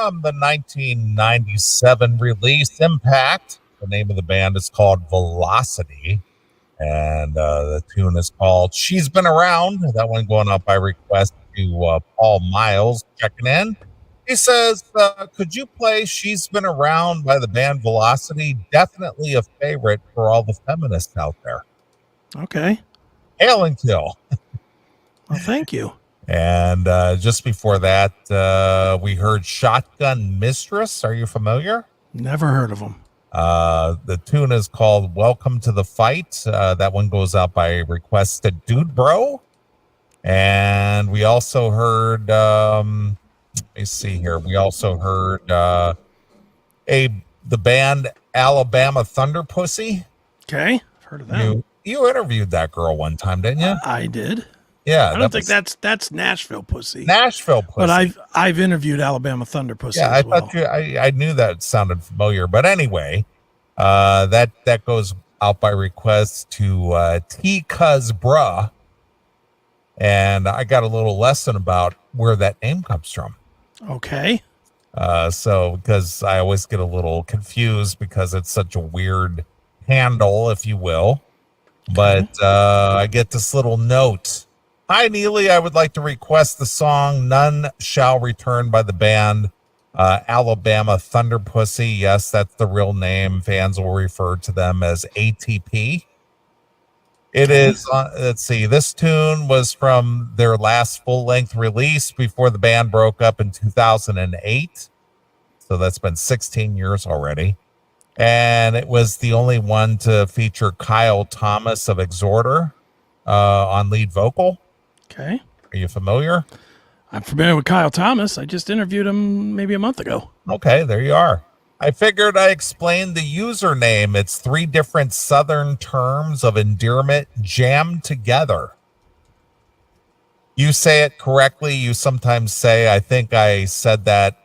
From the 1997 release Impact, the name of the band is called Velocity, and the tune is called She's Been Around. That one going up by request to Paul Miles checking in. He says, could you play She's Been Around by the band Velocity? Definitely a favorite for all the feminists out there. Okay. Hail and kill. Well, thank you. And just before that, we heard Shotgun Mistress. Are you familiar? Never heard of them. The tune is called Welcome to the Fight. That one goes out by request to Dude Bro. And we also heard, let me see here. We also heard the band Alabama Thunder Pussy. Okay. Heard of that. You interviewed that girl one time, didn't you? I did. Yeah, I don't think that's Nashville Pussy. Nashville Pussy. But I've interviewed Alabama Thunder Pussy. Yeah, as thought I knew that sounded familiar. But anyway, that goes out by request to T Cuz Bruh. And I got a little lesson about where that name comes from. Okay. So because I always get a little confused because it's such a weird handle, if you will. But I get this little note. Hi, Neeley. I would like to request the song None Shall Return by the band Alabama Thunder Pussy. Yes, that's the real name. Fans will refer to them as ATP. It is, let's see, this tune was from their last full-length release before the band broke up in 2008. So that's been 16 years already. And it was the only one to feature Kyle Thomas of Exhorter on lead vocal. Okay. Are you familiar? I'm familiar with Kyle Thomas. I just interviewed him maybe a month ago. Okay, there you are. I figured I explained the username. It's 3 different Southern terms of endearment jammed together. You say it correctly. You sometimes say, I think I said that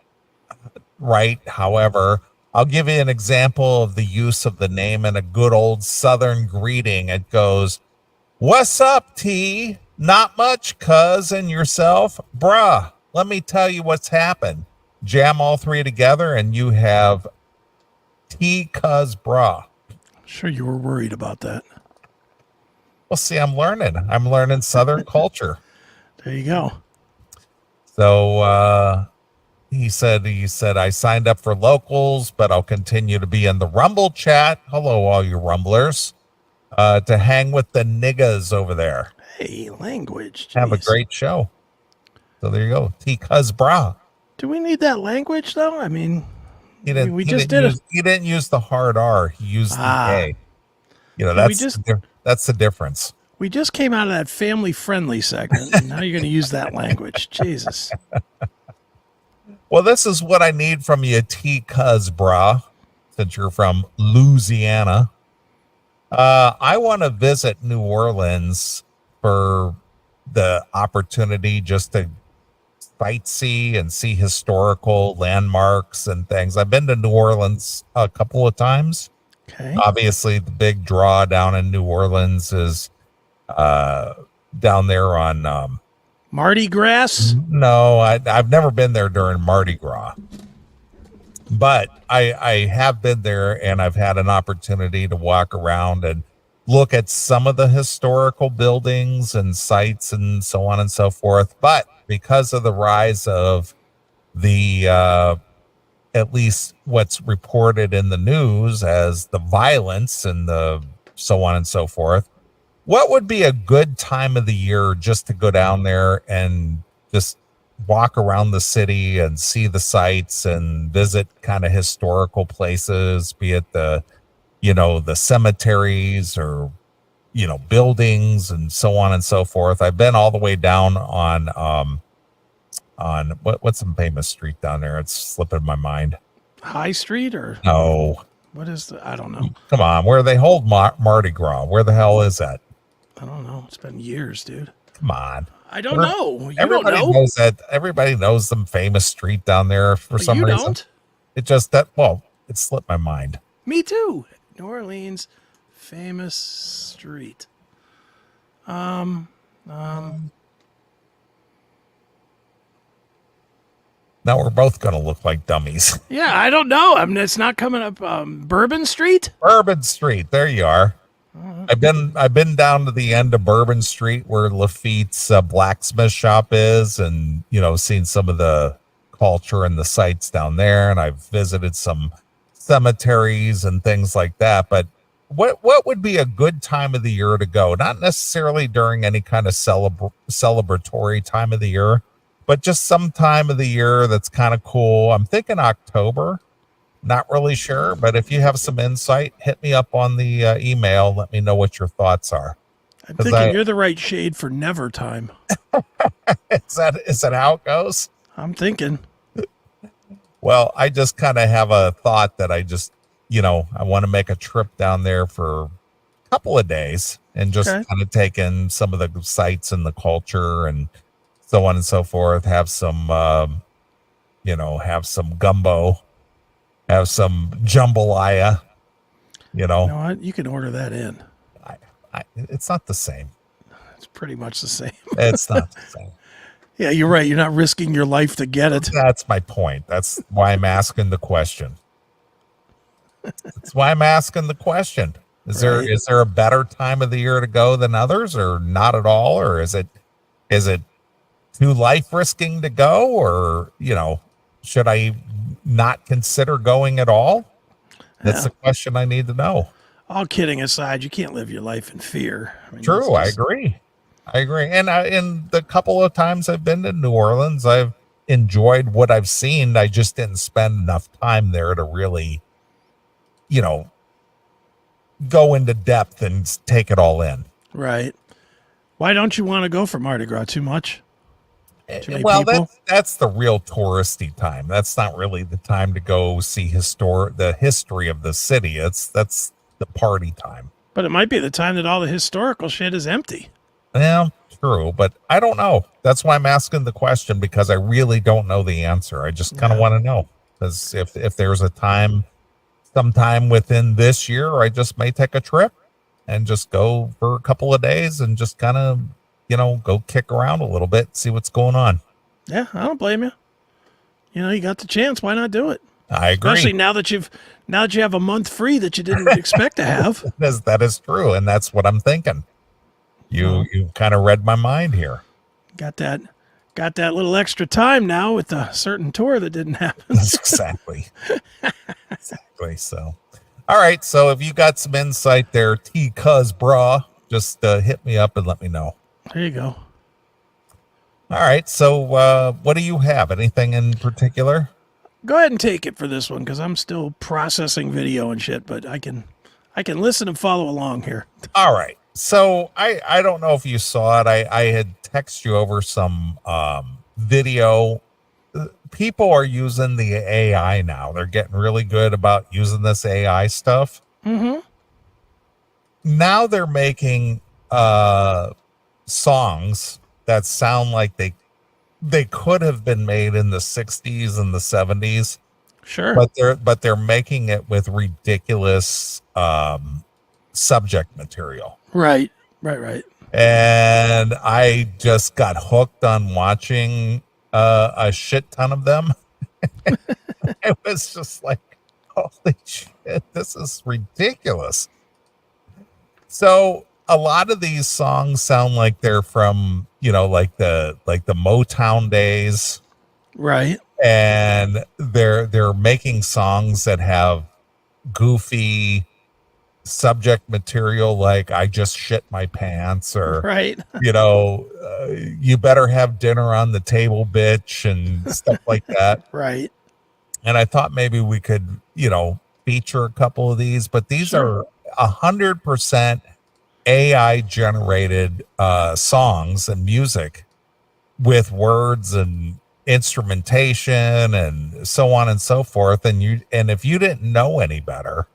right. However, I'll give you an example of the use of the name in a good old Southern greeting. It goes, "What's up, T? Not much, cuz, and yourself? Bruh, let me tell you what's happened." Jam all 3 together and you have T cuz bruh. I'm sure you were worried about that. Well, see, I'm learning Southern culture. There you go. So he said I signed up for locals, but I'll continue to be in the Rumble chat. Hello, all you Rumblers. To hang with the niggas over there. Hey, language. Geez. Have a great show. So there you go. T cuz bra. Do we need that language though? I mean, He didn't use the hard R. He used the A. You know, that's the difference. We just came out of that family-friendly segment, and now you're going to use that language. Jesus. Well, this is what I need from you, T cuz bra, since you're from Louisiana. I want to visit New Orleans for the opportunity just to sightsee and see historical landmarks and things. I've been to New Orleans a couple of times. Okay. Obviously, the big draw down in New Orleans is down there on Mardi Gras. No, I've never been there during Mardi Gras, but I have been there, and I've had an opportunity to walk around and look at some of the historical buildings and sites and so on and so forth. But because of the rise of the at least what's reported in the news as the violence and the so on and so forth, what would be a good time of the year just to go down there and just walk around the city and see the sights and visit kind of historical places, be it the cemeteries or, buildings and so on and so forth? I've been all the way down on what's some famous street down there? It's slipping my mind. High Street or no? What is I don't know. Come on, where they hold Mardi Gras? Where the hell is that? I don't know. It's been years, dude. Come on. I don't know. Everybody knows that. Everybody knows some famous street down there for some reason. Don't? It slipped my mind. Me too. New Orleans, famous street. Now we're both going to look like dummies. Yeah, I don't know. I mean, it's not coming up. Bourbon Street? Bourbon Street. There you are. I've been down to the end of Bourbon Street where Lafitte's blacksmith shop is, and seen some of the culture and the sites down there, and I've visited some cemeteries and things like that. But what would be a good time of the year to go? Not necessarily during any kind of celebratory time of the year, but just some time of the year that's kind of cool. I'm thinking October. Not really sure, but if you have some insight, hit me up on the email. Let me know what your thoughts are. I'm thinking you're the right shade for never time. Is that how it goes? I'm thinking. Well, I just kind of have a thought that I just, I want to make a trip down there for a couple of days and just kind of take in some of the sites and the culture and so on and so forth. Have some, have some gumbo. Have some jambalaya, You know what? You can order that in. It's not the same. It's pretty much the same. It's not the same. Yeah, you're right. You're not risking your life to get it. That's my point. That's why I'm asking the question. That's why I'm asking the question. Is there a better time of the year to go than others, or not at all? Or is it too life risking to go, or, should I not consider going at all? That's the question I need to know. All kidding aside, you can't live your life in fear. I mean, true. I agree. And in the couple of times I've been to New Orleans, I've enjoyed what I've seen. I just didn't spend enough time there to really, go into depth and take it all in. Right. Why don't you want to go for Mardi Gras? Too much? Well, that's the real touristy time. That's not really the time to go see the history of the city. That's the party time. But it might be the time that all the historical shit is empty. Yeah, true. But I don't know. That's why I'm asking the question, because I really don't know the answer. I just kind of want to know, because if there's sometime within this year, I just may take a trip and just go for a couple of days and just kind of, go kick around a little bit, see what's going on. Yeah, I don't blame you. You got the chance. Why not do it? I agree. Especially now that you have a month free that you didn't expect to have. That is true, and that's what I'm thinking. You kind of read my mind here. Got that little extra time now with a certain tour that didn't happen. Exactly. Exactly. So, all right. So if you got some insight there, T-Cuz Bra, just hit me up and let me know. There you go. All right. So what do you have? Anything in particular? Go ahead and take it for this one because I'm still processing video and shit, but I can listen and follow along here. All right. So I don't know if you saw it. I had texted you over some video. People are using the AI now. They're getting really good about using this AI stuff. Mm-hmm. Now they're making songs that sound like they could have been made in the 60s and the 70s. Sure. But they're making it with ridiculous subject material. Right. And I just got hooked on watching a shit ton of them. It was just like, holy shit, this is ridiculous. So a lot of these songs sound like they're from, like the Motown days. Right. And they're making songs that have goofy subject material, like I just shit my pants, or right. You better have dinner on the table, bitch, and stuff like that. Right. And I thought maybe we could, feature a couple of these, but these are 100% AI generated songs and music with words and instrumentation and so on and so forth. And if you didn't know any better,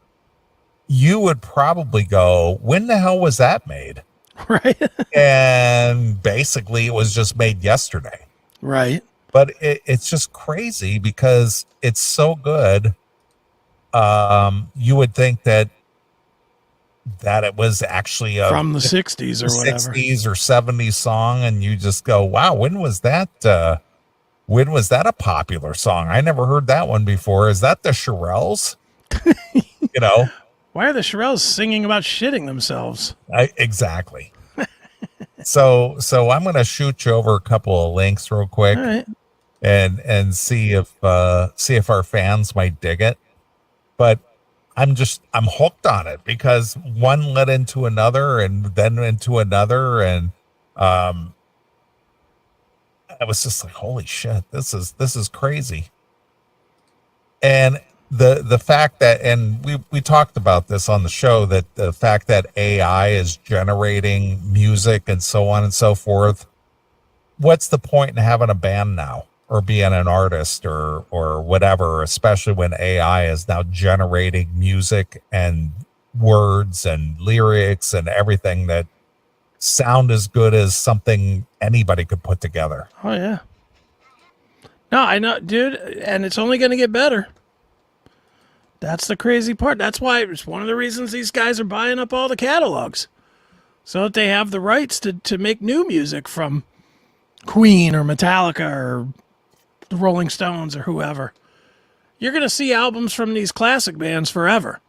you would probably go, when the hell was that made? Right. And basically it was just made yesterday. Right. But it's just crazy because it's so good. You would think that it was actually from the 60s or whatever, 60s or 70s song, and you just go, wow, when was that a popular song? I never heard that one before. Is that the Shirelles? Why are the Shirelles singing about shitting themselves? Exactly. So I'm going to shoot you over a couple of links real quick. All right. And see if our fans might dig it. But I'm hooked on it because one led into another and then into another. And I was just like, holy shit, this is crazy. And the fact that, and we talked about this on the show, that the fact that AI is generating music and so on and so forth, what's the point in having a band now or being an artist or whatever, especially when AI is now generating music and words and lyrics and everything that sound as good as something anybody could put together. Oh yeah. No, I know, dude, and it's only going to get better. That's the crazy part. That's why it's one of the reasons these guys are buying up all the catalogs, so that they have the rights to make new music from Queen or Metallica or the Rolling Stones or whoever. You're going to see albums from these classic bands forever.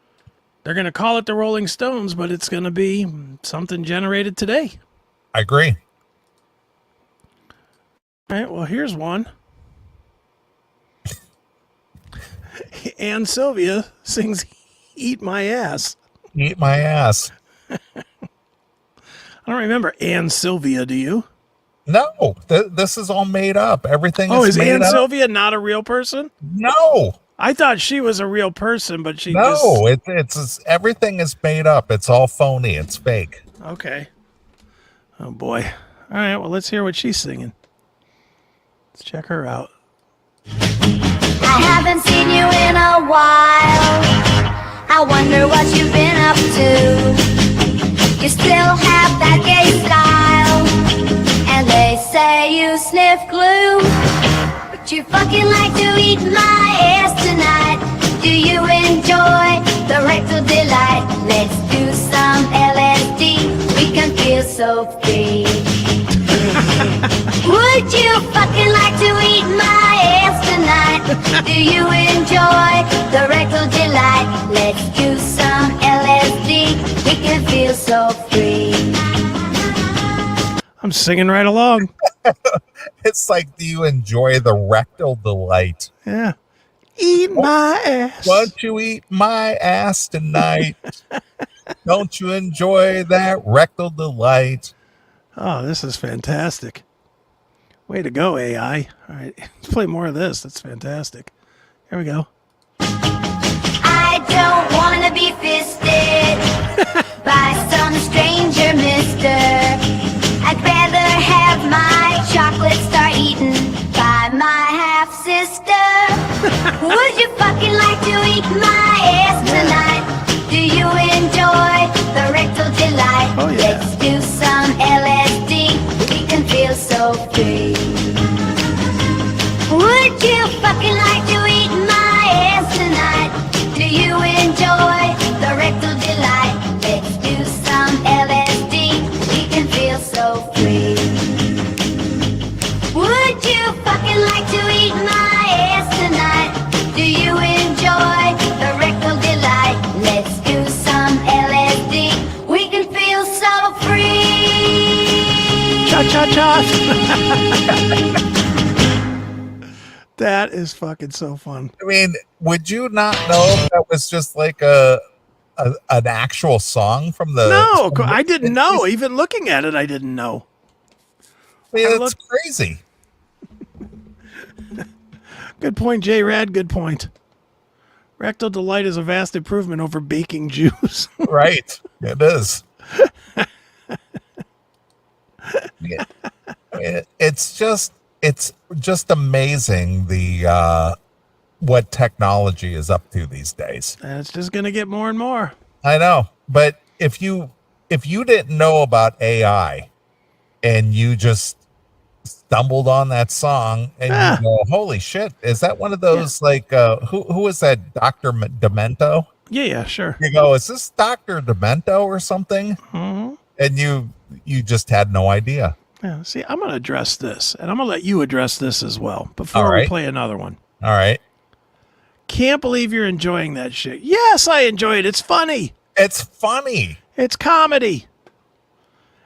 They're going to call it the Rolling Stones, but it's going to be something generated today. I agree. All right, well, here's one. Ann Sylvia sings Eat My Ass. Eat My Ass. I don't remember Ann Sylvia, do you? No, this is all made up. Everything is made Ann up. Sylvia not a real person? No. I thought she was a real person, but it's everything is made up. It's all phony. It's fake. Okay. Oh, boy. All right, well, let's hear what she's singing. Let's check her out. I haven't seen you in a while. I wonder what you've been up to. You still have that gay style, and they say you sniff glue, but you fucking like to eat my ass tonight. Do you enjoy the rectal delight? Let's do some LSD. We can feel so free. Would you fucking like to eat my ass tonight? Do you enjoy the rectal delight? Let's do some LSD. We can feel so free. I'm singing right along. It's like, do you enjoy the rectal delight? Yeah. Eat my ass. Won't you eat my ass tonight? Don't you enjoy that rectal delight? Oh, this is fantastic. Way to go, AI. All right, let's play more of this. That's fantastic. Here we go. I don't want to be fisted by some stranger, mister. I'd rather have my chocolate star eaten by my half-sister. Would you fucking like to eat my ass tonight? Do you enjoy the rectal delight? Oh, yeah. Let's do some LSD. We can feel so free. Would you fucking like to eat my ass tonight? Do you enjoy the rectal delight? Let's do some LSD. We can feel so free. Would you fucking like to eat my ass tonight? Do you enjoy the rectal delight? Let's do some LSD. We can feel so free. Cha-cha-cha. That is fucking so fun. I mean, would you not know if that was just like an actual song from the? No, I didn't know. Even looking at it, I didn't know. I mean, it's crazy. Good point, J-Rad. Good point. Rectal delight is a vast improvement over baking juice. Right. It is. Yeah. I mean, it's just amazing the what technology is up to these days. And it's just going to get more and more. I know, but if you didn't know about AI and you just stumbled on that song and you go, holy shit, is that one of those like who is that, Dr. Demento? Yeah, sure. You go, is this Dr. Demento or something? Mm-hmm. And you just had no idea. Yeah, see, I'm going to address this, and I'm going to let you address this as well before we play another one. All right. Can't believe you're enjoying that shit. Yes, I enjoy it. It's funny. It's funny. It's comedy.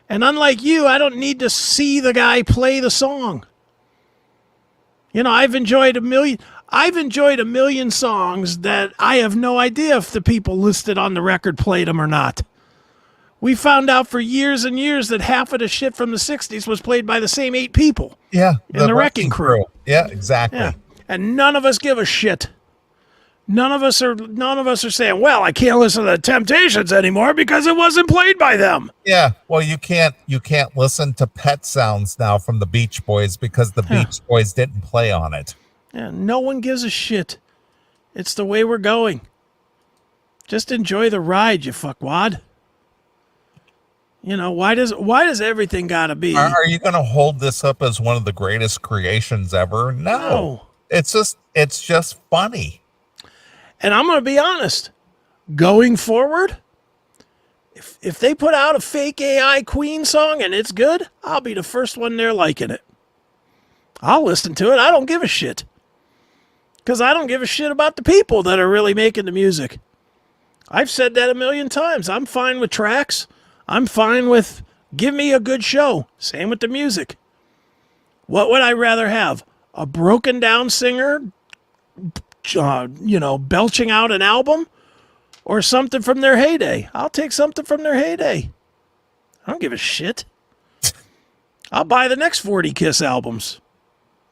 And unlike you, I don't need to see the guy play the song. You know, I've enjoyed a million songs that I have no idea if the people listed on the record played them or not. We found out for years and years that half of the shit from the 60s was played by the same 8 people. Yeah. In the Wrecking Crew. Yeah, exactly. Yeah. And none of us give a shit. None of us are saying, well, I can't listen to the Temptations anymore because it wasn't played by them. Yeah. Well, you can't listen to Pet Sounds now from the Beach Boys because the Beach Boys didn't play on it. Yeah, no one gives a shit. It's the way we're going. Just enjoy the ride, you fuckwad. You know, why does everything gotta be? Are you going to hold this up as one of the greatest creations ever? No. It's just funny. And I'm going to be honest. Going forward, if they put out a fake AI Queen song and it's good, I'll be the first one there liking it. I'll listen to it. I don't give a shit. Because I don't give a shit about the people that are really making the music. I've said that a million times. I'm fine with tracks. I'm fine with give me a good show. Same with the music. What would I rather have? A broken down singer, belching out an album, or something from their heyday? I'll take something from their heyday. I don't give a shit. I'll buy the next 40 Kiss albums.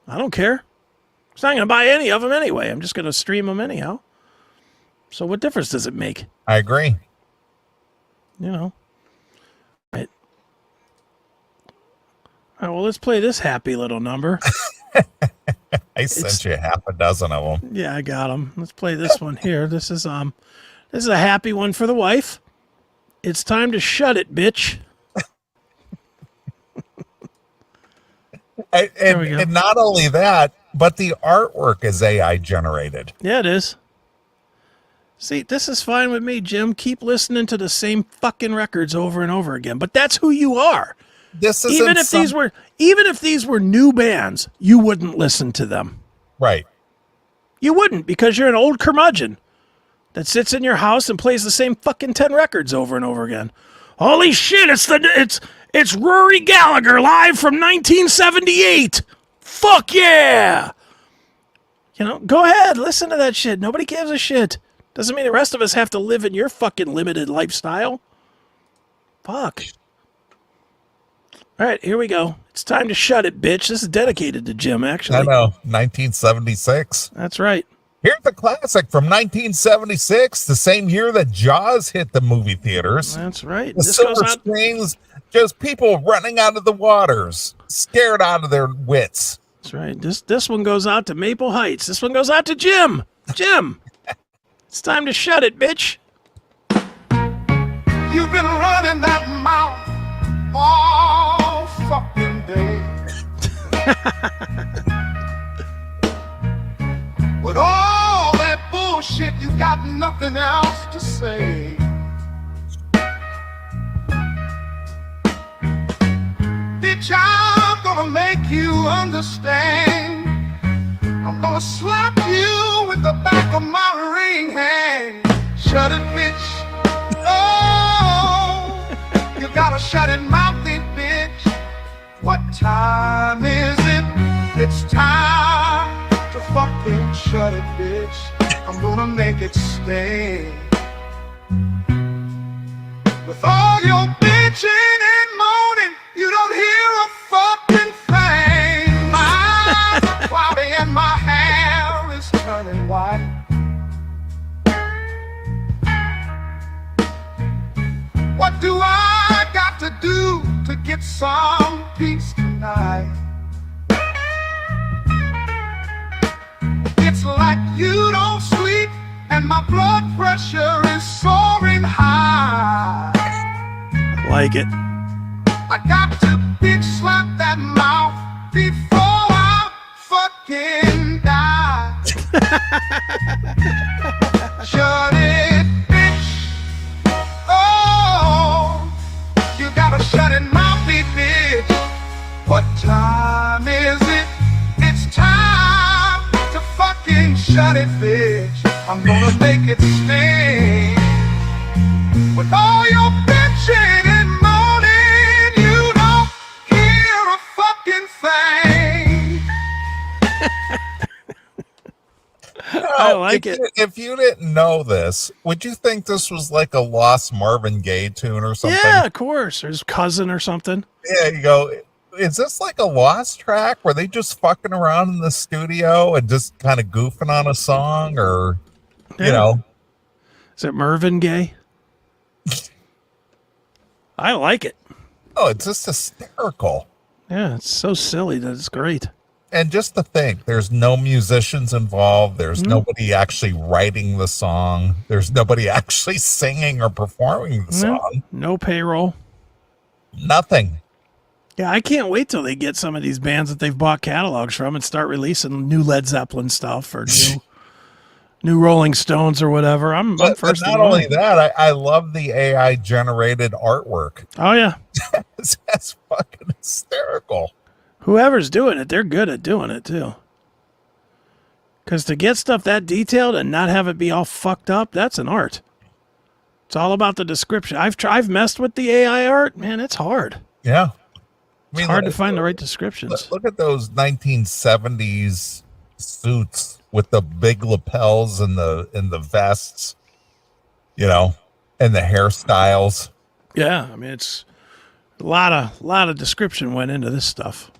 I don't care. I'm not going to buy any of them anyway. I'm just going to stream them anyhow. So what difference does it make? I agree. You know. Right. All right, well, let's play this happy little number. I sent you half a dozen of them. Yeah, I got them. Let's play this one here. This is a happy one for the wife. It's time to shut it, bitch. And not only that, but the artwork is AI generated. Yeah, it is. See, this is fine with me, Jim. Keep listening to the same fucking records over and over again. But that's who you are. This is even if these were new bands, you wouldn't listen to them. Right. You wouldn't, because you're an old curmudgeon that sits in your house and plays the same fucking 10 records over and over again. Holy shit, it's Rory Gallagher live from 1978. Fuck yeah. You know, go ahead, listen to that shit. Nobody gives a shit. Doesn't mean the rest of us have to live in your fucking limited lifestyle. Fuck. All All right, here we go. It's time to shut it, bitch. This is dedicated to Jim, actually. I know, 1976. That's right. Here's the classic from 1976, the same year that Jaws hit the movie theaters. That's right. The silver screens, just people running out of the waters, scared out of their wits. That's right. This one goes out to Maple Heights. This one goes out to Jim. Jim, it's time to shut it, bitch. You've been running that mouth all fucking day. With all that bullshit, you got nothing else to say. Bitch, I'm gonna make you understand. I'm gonna slap you with the back of my ring hand. Shut it, bitch. Oh, you gotta shut it, mouthy bitch. What time is it? It's time to fucking shut it, bitch. I'm gonna make it stay. With all your bitching and moaning, you don't hear a fucking thing. My eyes are cloudy and my hair is turning white. What do I got to do to get some peace tonight? It's like you don't sleep and my blood pressure is soaring high. Like it. I got to bitch slap that mouth before I fucking die. Shut it, bitch. Oh, you gotta shut it, mouthy bitch. What time is it? It's time to fucking shut it, bitch. I'm gonna make it sting. With all your bitching and moaning, you don't hear a fucking thing. I like it. If you didn't know this, would you think this was like a lost Marvin Gaye tune or something? Yeah, of course. Or his cousin or something. Yeah, you go, is this like a lost track? Were they just fucking around in the studio and just kind of goofing on a song? Or, you know? Is it Marvin Gaye? I like it. Oh, it's just hysterical. Yeah, it's so silly that it's great. And just to think, there's no musicians involved. There's nobody actually writing the song. There's nobody actually singing or performing the song. No payroll. Nothing. Yeah, I can't wait till they get some of these bands that they've bought catalogs from and start releasing new Led Zeppelin stuff or new Rolling Stones or whatever. I'm first. But not only that, I love the AI generated artwork. Oh yeah, that's fucking hysterical. Whoever's doing it, they're good at doing it too. Because to get stuff that detailed and not have it be all fucked up, that's an art. It's all about the description. I've messed with the AI art, man. It's hard. Yeah, it's hard to find the right descriptions. Look at those 1970s suits with the big lapels and the vests, you know, and the hairstyles. Yeah, I mean it's a lot of description went into this stuff.